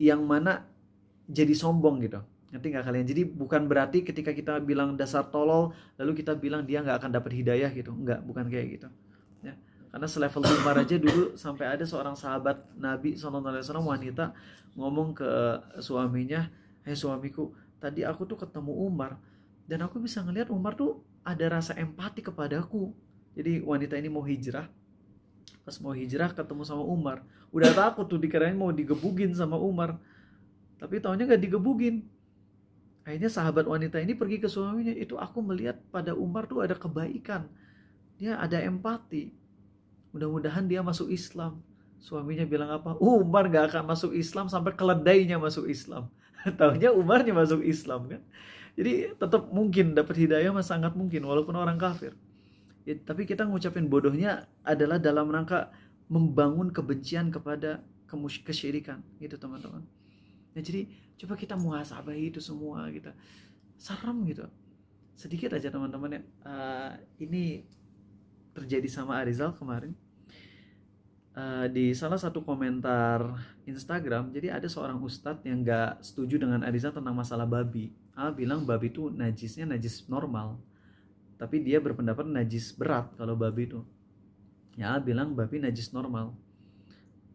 yang mana jadi sombong gitu. Ngerti nggak kalian? Jadi bukan berarti ketika kita bilang dasar tolol lalu kita bilang dia nggak akan dapat hidayah gitu. Enggak, bukan kayak gitu. Ya. Karena selevel Umar aja dulu sampai ada seorang sahabat Nabi SAW wanita ngomong ke suaminya, "Hei suamiku, tadi aku tuh ketemu Umar dan aku bisa ngelihat Umar tuh ada rasa empati kepadaku." Jadi wanita ini mau hijrah. Pas mau hijrah ketemu sama Umar, udah takut tuh dikirain mau digebugin sama Umar. Tapi taunya gak digebugin. Akhirnya sahabat wanita ini pergi ke suaminya, "Itu aku melihat pada Umar tuh ada kebaikan. Dia ada empati. Mudah-mudahan dia masuk Islam." Suaminya bilang apa? "Umar gak akan masuk Islam sampai keledainya masuk Islam." Taunya Umarnya masuk Islam kan. Jadi tetap mungkin dapat hidayah, mas sangat mungkin walaupun orang kafir. Ya, tapi kita ngucapin bodohnya adalah dalam rangka membangun kebencian kepada kesyirikan gitu teman-teman. Nah, jadi coba kita muhasabahi itu semua gitu. Serem gitu. Sedikit aja teman-teman ya. Ini terjadi sama Arizal kemarin. Di salah satu komentar Instagram, jadi ada seorang ustadz yang gak setuju dengan Arizal tentang masalah babi. Bilang babi itu najisnya najis normal, tapi dia berpendapat najis berat kalau babi itu. Ya, bilang babi najis normal,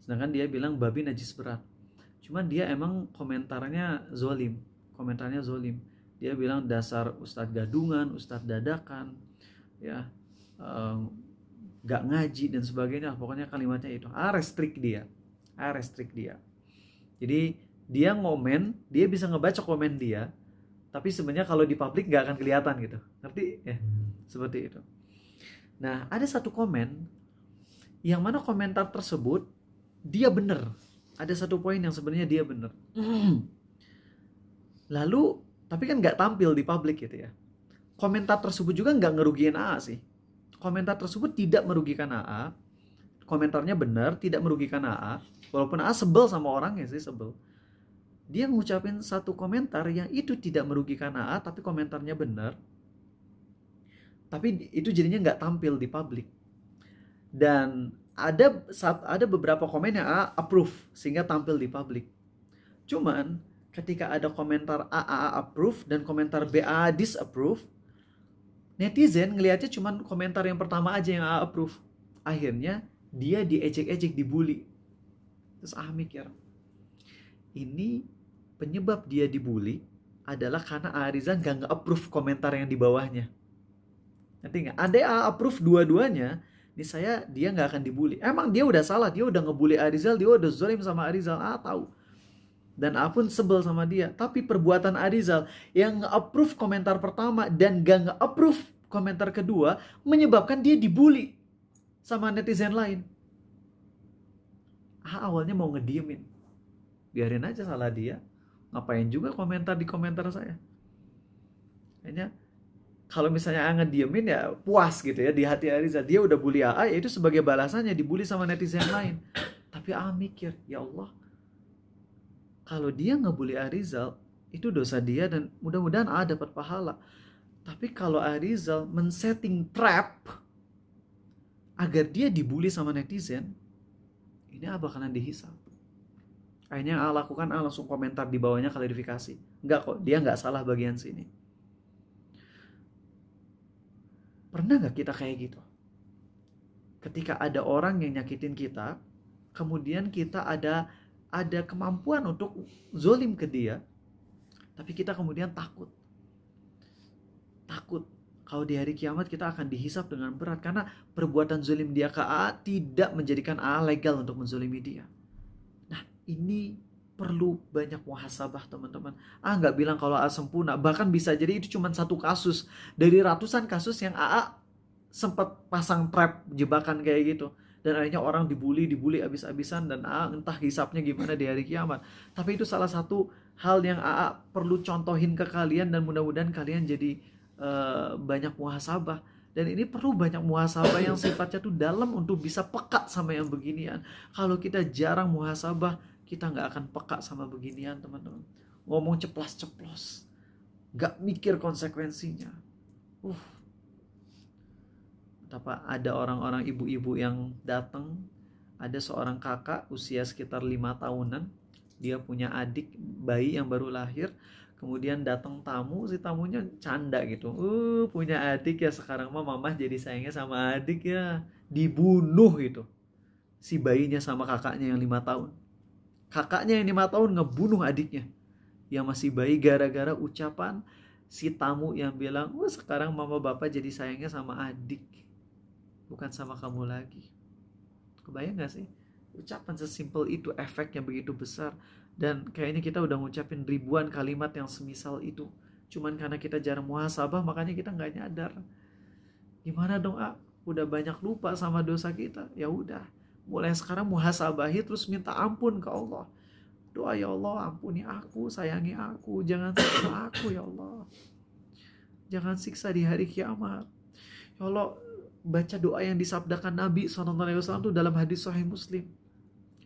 sedangkan dia bilang babi najis berat. Cuman dia emang komentarnya zolim. Dia bilang dasar ustadz gadungan, ustadz dadakan, ya, gak ngaji dan sebagainya. Pokoknya kalimatnya itu. Restrik dia. Jadi dia ngomen, dia bisa ngebaca komen dia, tapi sebenarnya kalau di publik gak akan kelihatan gitu. Ngerti? Ya, seperti itu. Nah, ada satu komen yang mana komentar tersebut dia bener. Ada satu poin yang sebenarnya dia bener. Lalu, tapi kan gak tampil di publik gitu ya. Komentar tersebut juga gak ngerugiin AA sih. Komentar tersebut tidak merugikan AA. Komentarnya benar, tidak merugikan AA. Walaupun AA sebel sama orangnya sih, sebel. Dia ngucapin satu komentar yang itu tidak merugikan AA, tapi komentarnya benar. Tapi itu jadinya nggak tampil di publik. Dan ada beberapa komen yang AA approve, sehingga tampil di publik. Cuman, ketika ada komentar AA approve dan komentar BA disapprove, netizen ngelihatnya cuman komentar yang pertama aja yang AA approve. Akhirnya dia diejek-ejek, dibully. Terus AA mikir, ini penyebab dia dibully adalah karena Arizal gak nge-approve komentar yang di bawahnya. Nanti nggak? Andai AA approve dua-duanya, dia nggak akan dibully. Emang dia udah salah, dia udah ngebully Arizal, dia udah zalim sama Arizal, tahu. Dan AA pun sebel sama dia. Tapi perbuatan Arizal yang nge-approve komentar pertama dan gak nge-approve komentar kedua menyebabkan dia dibully sama netizen lain. Awalnya mau ngediemin, biarin aja salah dia, ngapain juga komentar di komentar saya. Kayaknya kalau misalnya ngediemin ya puas gitu ya di hati Arizal, dia udah bully AA, ya itu sebagai balasannya dibully sama netizen lain. Tapi AA mikir, ya Allah, kalau dia ngebully Arizal itu dosa dia dan mudah-mudahan AA dapat pahala. Tapi kalau Arizal men-setting trap agar dia dibully sama netizen, ini AA bakalan dihisab. Akhirnya yang AA lakukan, AA langsung komentar di bawahnya klarifikasi. Enggak kok, dia nggak salah bagian sini. Pernah nggak kita kayak gitu? Ketika ada orang yang nyakitin kita, kemudian kita ada kemampuan untuk zolim ke dia, tapi kita kemudian takut kalau di hari kiamat kita akan dihisab dengan berat karena perbuatan zolim dia ke AA tidak menjadikan AA legal untuk menzolimi dia. Nah, ini perlu banyak muhasabah teman-teman. Nggak bilang kalau AA sempurna, bahkan bisa jadi itu cuma satu kasus dari ratusan kasus yang AA sempat pasang trap jebakan kayak gitu. Dan akhirnya orang dibully abis-abisan dan entah hisapnya gimana di hari kiamat. Tapi itu salah satu hal yang AA perlu contohin ke kalian dan mudah-mudahan kalian jadi banyak muhasabah. Dan ini perlu banyak muhasabah yang sifatnya tuh dalam untuk bisa peka sama yang beginian. Kalau kita jarang muhasabah, kita nggak akan peka sama beginian teman-teman. Ngomong ceplas-ceplos, nggak mikir konsekuensinya. Betapa ada orang-orang ibu-ibu yang datang, ada seorang kakak usia sekitar 5 tahunan, dia punya adik bayi yang baru lahir, Kemudian datang tamu, si tamunya canda gitu. Punya adik ya, sekarang mah mamah jadi sayangnya sama adik ya. Dibunuh gitu. Si bayinya sama kakaknya yang 5 tahun. Kakaknya yang 5 tahun ngebunuh adiknya yang masih bayi gara-gara ucapan si tamu yang bilang, sekarang mama bapak jadi sayangnya sama adik, bukan sama kamu lagi. Kebayang gak sih? Ucapan sesimpel itu efeknya begitu besar. Dan kayaknya kita udah ngucapin ribuan kalimat yang semisal itu. Cuman karena kita jarang muhasabah, makanya kita gak nyadar. Gimana dong, udah banyak lupa sama dosa kita. Ya udah, mulai sekarang muhasabahi, terus minta ampun ke Allah. Doa, ya Allah ampuni aku, sayangi aku, jangan siksa aku ya Allah. Jangan siksa di hari kiamat. Ya Allah, baca doa yang disabdakan Nabi SAW itu dalam hadis Sahih Muslim.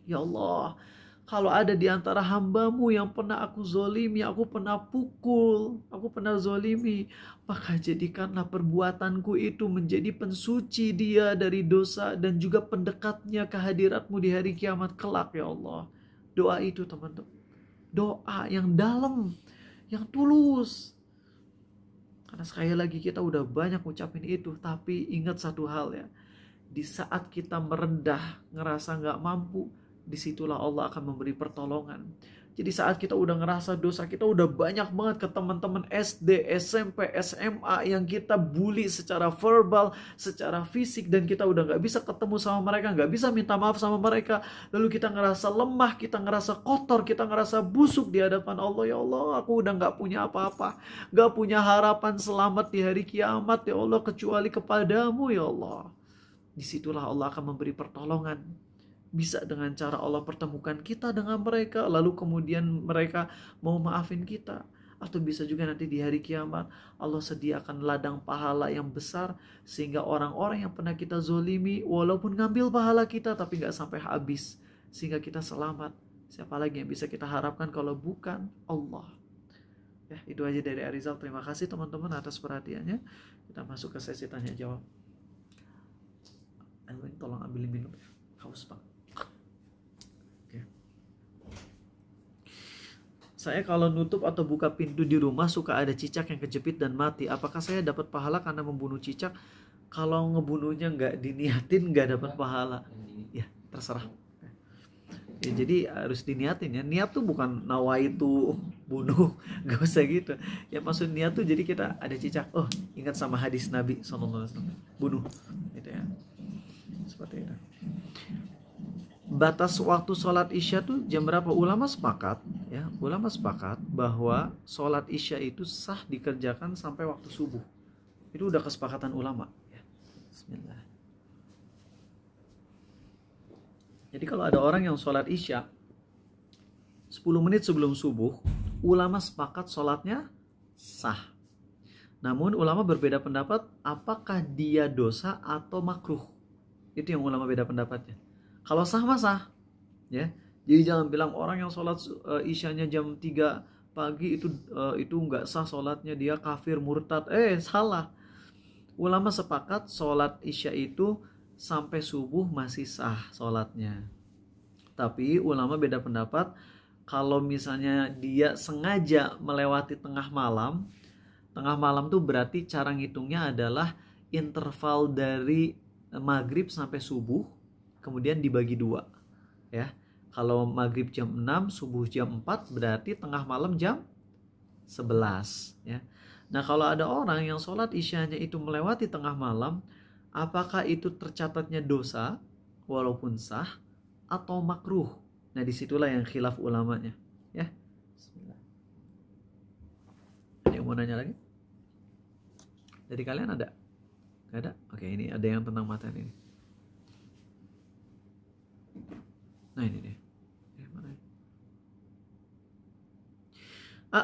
Ya Allah, kalau ada di antara hambamu yang pernah aku zolimi, aku pernah pukul, aku pernah zolimi, maka jadikanlah perbuatanku itu menjadi pensuci dia dari dosa dan juga pendekatnya kehadiratmu di hari kiamat kelak ya Allah. Doa itu teman-teman, doa yang dalam, yang tulus. Karena sekali lagi kita udah banyak ucapin itu, tapi ingat satu hal ya, di saat kita merendah, ngerasa gak mampu, disitulah Allah akan memberi pertolongan. Jadi saat kita udah ngerasa dosa kita udah banyak banget ke teman-teman SD, SMP, SMA yang kita bully secara verbal, secara fisik, dan kita udah gak bisa ketemu sama mereka, gak bisa minta maaf sama mereka. Lalu kita ngerasa lemah, kita ngerasa kotor, kita ngerasa busuk di hadapan Allah. Ya Allah, aku udah gak punya apa-apa, gak punya harapan selamat di hari kiamat ya Allah, kecuali kepadamu ya Allah. Disitulah Allah akan memberi pertolongan. Bisa dengan cara Allah pertemukan kita dengan mereka, lalu kemudian mereka mau maafin kita. Atau bisa juga nanti di hari kiamat Allah sediakan ladang pahala yang besar, sehingga orang-orang yang pernah kita zolimi walaupun ngambil pahala kita tapi gak sampai habis, sehingga kita selamat. Siapa lagi yang bisa kita harapkan kalau bukan Allah? Ya, itu aja dari Arizal. Terima kasih teman-teman atas perhatiannya. Kita masuk ke sesi tanya jawab. Alwin, tolong ambilin minum ya, haus banget. Saya kalau nutup atau buka pintu di rumah suka ada cicak yang kejepit dan mati. Apakah saya dapat pahala karena membunuh cicak? Kalau ngebunuhnya nggak diniatin nggak dapat pahala. Ya terserah. Ya, jadi harus diniatin ya. Niat tuh bukan nawaitu bunuh, nggak usah gitu. Ya maksud niat tuh jadi kita ada cicak. Oh, ingat sama hadis Nabi SAW. Bunuh, gitu ya. Seperti itu. Batas waktu sholat isya tuh jam berapa? Ulama sepakat bahwa sholat isya itu sah dikerjakan sampai waktu subuh. Itu udah kesepakatan ulama ya. Bismillah. Jadi kalau ada orang yang sholat isya 10 menit sebelum subuh, ulama sepakat sholatnya sah. Namun ulama berbeda pendapat apakah dia dosa atau makruh. Itu yang ulama beda pendapatnya. Kalau sah mah sah, ya. Jadi jangan bilang orang yang sholat isyanya jam 3 pagi itu nggak sah sholatnya, dia kafir murtad. Salah. Ulama sepakat sholat isya itu sampai subuh masih sah sholatnya. Tapi ulama beda pendapat kalau misalnya dia sengaja melewati tengah malam tuh berarti cara ngitungnya adalah interval dari maghrib sampai subuh, kemudian dibagi 2 ya. Kalau maghrib jam 6, subuh jam 4, berarti tengah malam jam 11 ya. Nah kalau ada orang yang sholat isyanya itu melewati tengah malam, apakah itu tercatatnya dosa walaupun sah atau makruh? Nah disitulah yang khilaf ulamanya ya. Bismillah. Ada yang mau nanya lagi? Dari kalian ada? Gak ada? Oke, ini ada yang tentang materi ini. Nah ini deh. Mana?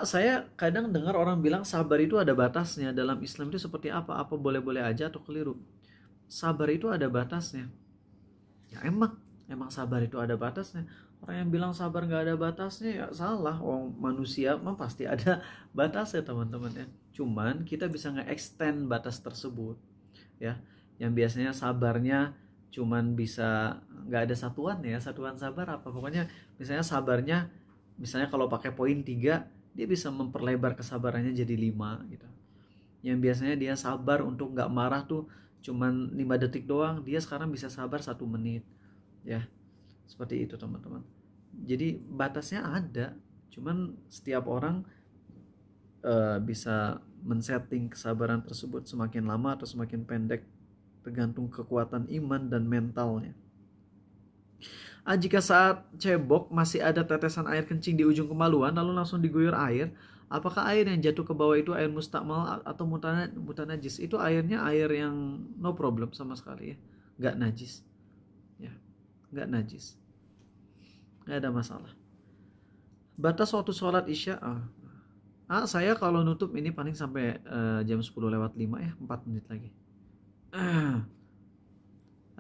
Saya kadang dengar orang bilang sabar itu ada batasnya. Dalam Islam itu seperti apa? Apa boleh-boleh aja atau keliru? Sabar itu ada batasnya. Ya emang sabar itu ada batasnya. Orang yang bilang sabar nggak ada batasnya ya salah. Manusia mah pasti ada batasnya teman-teman ya. Cuman kita bisa nge-extend batas tersebut ya. Yang biasanya sabarnya cuman bisa nggak ada satuan ya. Satuan sabar apa? Pokoknya misalnya sabarnya, misalnya kalau pakai poin 3, dia bisa memperlebar kesabarannya jadi 5 gitu. Yang biasanya dia sabar untuk nggak marah tuh cuman 5 detik doang, dia sekarang bisa sabar 1 menit. Ya, seperti itu teman-teman. Jadi batasnya ada, cuman setiap orang bisa men-setting kesabaran tersebut semakin lama atau semakin pendek, tergantung kekuatan iman dan mentalnya. Jika saat cebok masih ada tetesan air kencing di ujung kemaluan lalu langsung diguyur air, apakah air yang jatuh ke bawah itu air mustakmal atau mutanajis? Itu airnya air yang no problem sama sekali ya, nggak najis, ya, nggak najis, nggak ada masalah. Batas waktu sholat isya, saya kalau nutup ini paling sampai jam 10:05 ya, 4 menit lagi.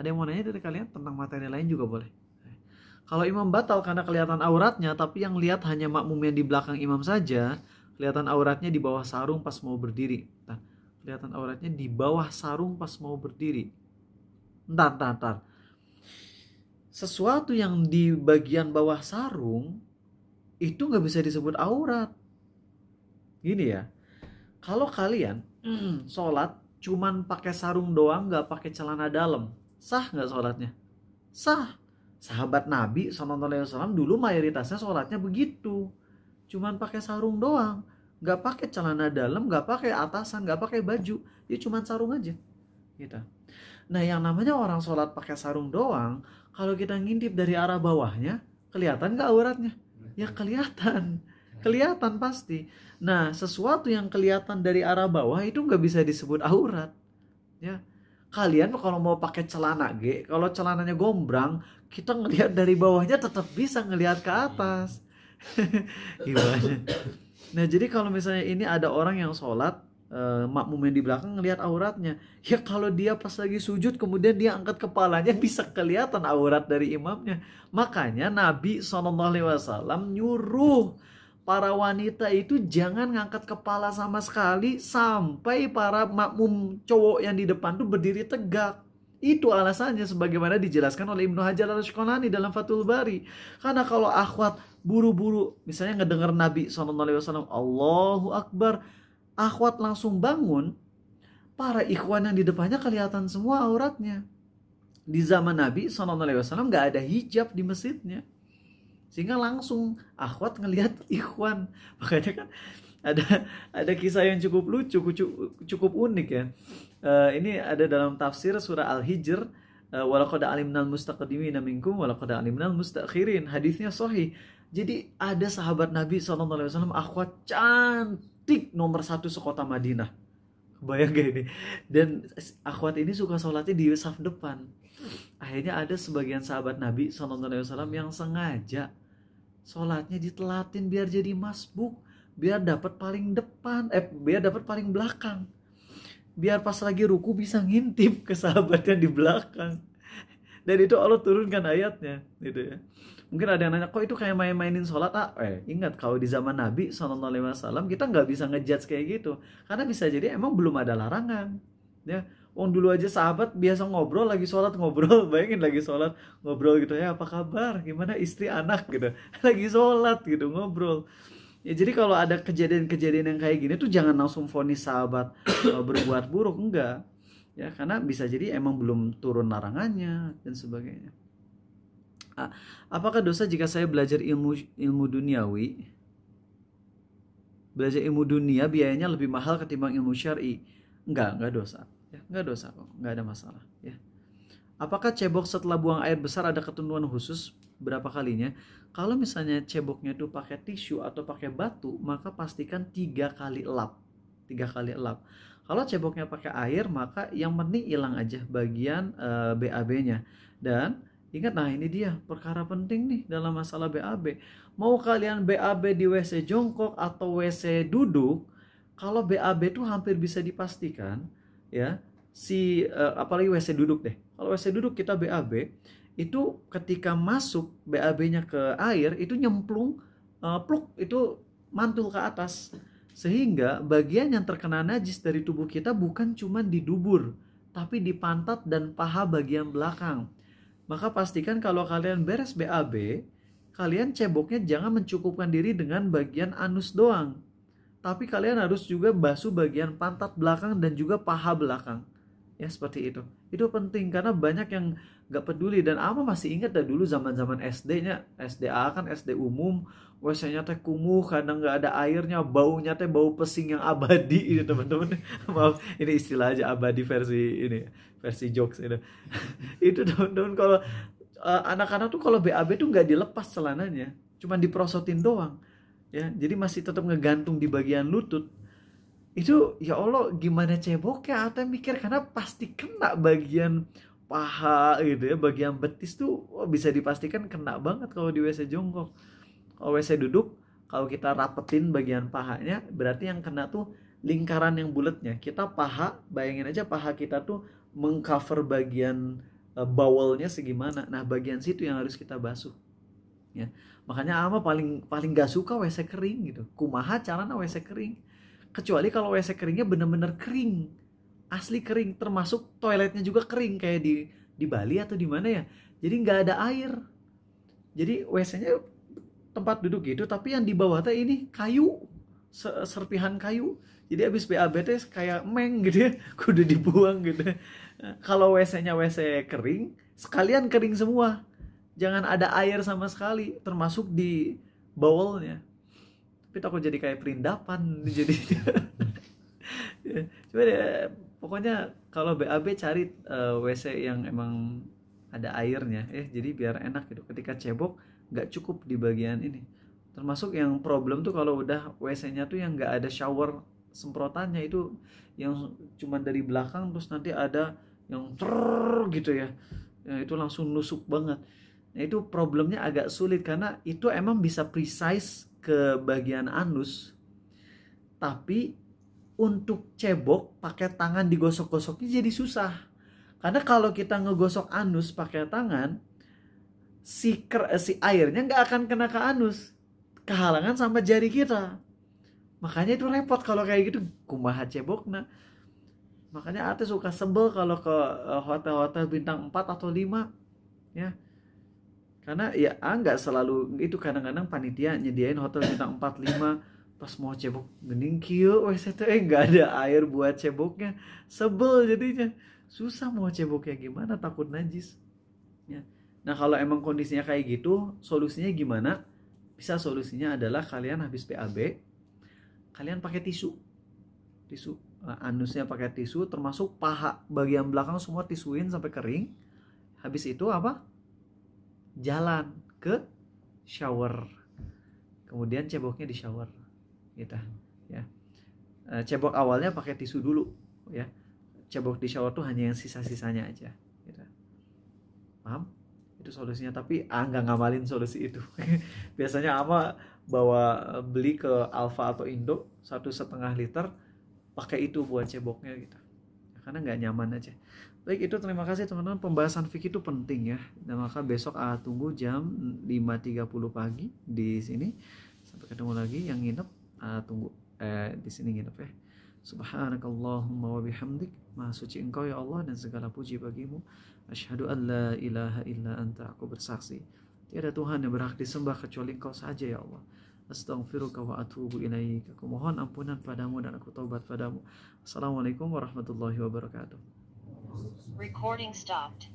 Ada yang mau nanya dari kalian tentang materi lain juga boleh. Kalau imam batal karena kelihatan auratnya, tapi yang lihat hanya makmum yang di belakang imam saja, kelihatan auratnya di bawah sarung pas mau berdiri. Nah, kelihatan auratnya di bawah sarung pas mau berdiri. Entar. Sesuatu yang di bagian bawah sarung itu nggak bisa disebut aurat. Gini ya, kalau kalian sholat cuman pakai sarung doang, nggak pakai celana dalam, sah nggak sholatnya? Sah. Sahabat Nabi SAW dulu mayoritasnya sholatnya begitu, cuman pakai sarung doang, nggak pakai celana dalam, nggak pakai atasan, nggak pakai baju, ya cuman sarung aja, gitu. Nah, yang namanya orang sholat pakai sarung doang, kalau kita ngintip dari arah bawahnya, kelihatan nggak auratnya? Ya kelihatan pasti. Nah, sesuatu yang kelihatan dari arah bawah itu nggak bisa disebut aurat, ya. Kalian kalau mau pakai celana kalau celananya gombrang, kita ngelihat dari bawahnya tetap bisa ngelihat ke atas. Gimana? Nah, jadi kalau misalnya ini ada orang yang sholat, makmum yang di belakang ngelihat auratnya, ya kalau dia pas lagi sujud kemudian dia angkat kepalanya, bisa kelihatan aurat dari imamnya. Makanya Nabi SAW nyuruh para wanita itu jangan ngangkat kepala sama sekali sampai para makmum cowok yang di depan tuh berdiri tegak. Itu alasannya sebagaimana dijelaskan oleh Ibnu Hajar Al-Asqalani dalam Fathul Bari. Karena kalau akhwat buru-buru misalnya ngedenger Nabi SAW Allahu Akbar, akhwat langsung bangun, para ikhwan yang di depannya kelihatan semua auratnya. Di zaman Nabi SAW gak ada hijab di masjidnya, sehingga langsung akhwat ngelihat ikhwan. Makanya kan ada kisah yang cukup lucu, cukup unik ya. Ini ada dalam tafsir surah Al-Hijr, walaqad alimnal mustaqdimina minkum walaqad alimnal mustakhirin. Hadisnya sahih. Jadi ada sahabat Nabi SAW, akhwat cantik nomor 1 sekota Madinah. Bayang gak ini? Dan akhwat ini suka sholatnya di saf depan. Akhirnya ada sebagian sahabat Nabi SAW yang sengaja sholatnya ditelatin biar jadi masbuk, biar dapat paling depan, biar dapat paling belakang, biar pas lagi ruku bisa ngintip ke sahabat yang di belakang. Dan itu Allah turunkan ayatnya, gitu ya. Mungkin ada yang nanya, kok itu kayak main-mainin sholat? Ingat kalau di zaman Nabi SAW kita nggak bisa ngejudge kayak gitu, karena bisa jadi emang belum ada larangan, ya. Wong dulu aja sahabat biasa ngobrol lagi sholat, ngobrol, bayangin lagi sholat ngobrol gitu ya, apa kabar, gimana istri anak gitu, lagi sholat gitu ngobrol. Ya jadi kalau ada kejadian-kejadian yang kayak gini tuh jangan langsung vonis sahabat berbuat buruk, enggak ya, karena bisa jadi emang belum turun larangannya dan sebagainya. Apakah dosa jika saya belajar ilmu duniawi? Belajar ilmu dunia biayanya lebih mahal ketimbang ilmu syar'i? Enggak dosa. Ya, enggak dosa kok, enggak ada masalah ya. Apakah cebok setelah buang air besar ada ketentuan khusus berapa kalinya? Kalau misalnya ceboknya itu pakai tisu atau pakai batu, maka pastikan 3 kali elap. 3 kali elap. Kalau ceboknya pakai air, maka yang penting hilang aja bagian BAB-nya. Dan ingat, nah ini dia perkara penting nih dalam masalah BAB. Mau kalian BAB di WC jongkok atau WC duduk, kalau BAB itu hampir bisa dipastikan ya, apalagi WC duduk deh. Kalau WC duduk kita BAB, itu ketika masuk BAB-nya ke air, itu nyemplung, pluk, itu mantul ke atas. Sehingga bagian yang terkena najis dari tubuh kita bukan cuma di dubur, tapi di pantat dan paha bagian belakang. Maka pastikan kalau kalian beres BAB, kalian ceboknya jangan mencukupkan diri dengan bagian anus doang. Tapi kalian harus juga basuh bagian pantat belakang dan juga paha belakang. Ya seperti itu. Itu penting karena banyak yang gak peduli. Dan Ama masih ingat dah dulu zaman-zaman SD-nya. SDA kan SD umum. WC-nya teh kumuh, kadang gak ada airnya. Baunya teh bau pesing yang abadi ini teman-teman. Maaf, ini istilah aja abadi versi ini. Versi jokes itu. Itu teman-teman kalau anak-anak tuh kalau BAB tuh gak dilepas celananya. Cuman diprosotin doang. Ya, jadi masih tetap ngegantung di bagian lutut. Itu ya Allah gimana ceboknya, Ate mikir karena pasti kena bagian paha gitu ya, bagian betis tuh bisa dipastikan kena banget kalau di WC jongkok. Kalau WC duduk, kalau kita rapetin bagian pahanya, berarti yang kena tuh lingkaran yang bulatnya. Kita paha, bayangin aja paha kita tuh mengcover bagian bawelnya segimana. Nah, bagian situ yang harus kita basuh. Ya. Makanya Ama paling gak suka WC kering gitu. Kumaha caranya WC kering. Kecuali kalau WC keringnya bener-bener kering. Asli kering, termasuk toiletnya juga kering kayak di Bali atau di mana ya. Jadi nggak ada air. Jadi WC-nya tempat duduk gitu, tapi yang di bawah teh ini kayu, serpihan kayu. Jadi abis BAB teh kayak meng gitu ya, kudu dibuang gitu. Kalau WC-nya WC kering, sekalian kering semua. Jangan ada air sama sekali, termasuk di bowlnya. Tapi takut jadi kayak perindapan jadi. Coba deh, pokoknya kalau BAB cari WC yang emang ada airnya, jadi biar enak gitu. Ketika cebok nggak cukup di bagian ini. Termasuk yang problem tuh kalau udah WC-nya tuh yang nggak ada shower semprotannya, itu yang cuma dari belakang terus nanti ada yang gitu ya. Itu langsung nusuk banget. Nah itu problemnya agak sulit karena itu emang bisa precise ke bagian anus. Tapi untuk cebok pakai tangan digosok-gosoknya jadi susah. Karena kalau kita ngegosok anus pakai tangan, si airnya nggak akan kena ke anus. Kehalangan sama jari kita. Makanya itu repot kalau kayak gitu. Kumaha cebok nah. Makanya Ate suka sebel kalau ke hotel-hotel bintang 4 atau 5. Ya. Karena ya nggak selalu itu, kadang-kadang panitia nyediain hotel bintang 4, 5, pas mau cebok gening kieu WC teh nggak ada air buat ceboknya, sebel jadinya, susah mau ceboknya gimana, takut najis ya. Nah kalau emang kondisinya kayak gitu, solusinya gimana? Bisa solusinya adalah kalian habis BAB, kalian pakai tisu anusnya pakai tisu, termasuk paha bagian belakang semua tisuin sampai kering. Habis itu apa? Jalan ke shower, kemudian ceboknya di shower gitu ya. Cebok awalnya pakai tisu dulu ya, cebok di shower tuh hanya yang sisa-sisanya aja gitu. Paham? Itu solusinya, tapi nggak ngamalin solusi itu. Biasanya Ama bawa beli ke Alfa atau Indo 1,5 liter, pakai itu buat ceboknya gitu, karena nggak nyaman aja. Baik, itu terima kasih teman-teman, pembahasan fikih itu penting ya. Dan maka besok tunggu jam 5.30 pagi di sini. Sampai ketemu lagi, yang nginep tunggu di sini nginep ya. Subhanakallahumma wa bihamdik, maha suci Engkau ya Allah dan segala puji bagimu. Asyhadu an la ilaha illa anta, aku bersaksi tiada Tuhan yang berhak disembah kecuali Engkau saja ya Allah. Astaghfiruka wa atubu ilaik. Aku mohon ampunan padamu dan aku taubat padamu. Assalamualaikum warahmatullahi wabarakatuh. Recording stopped.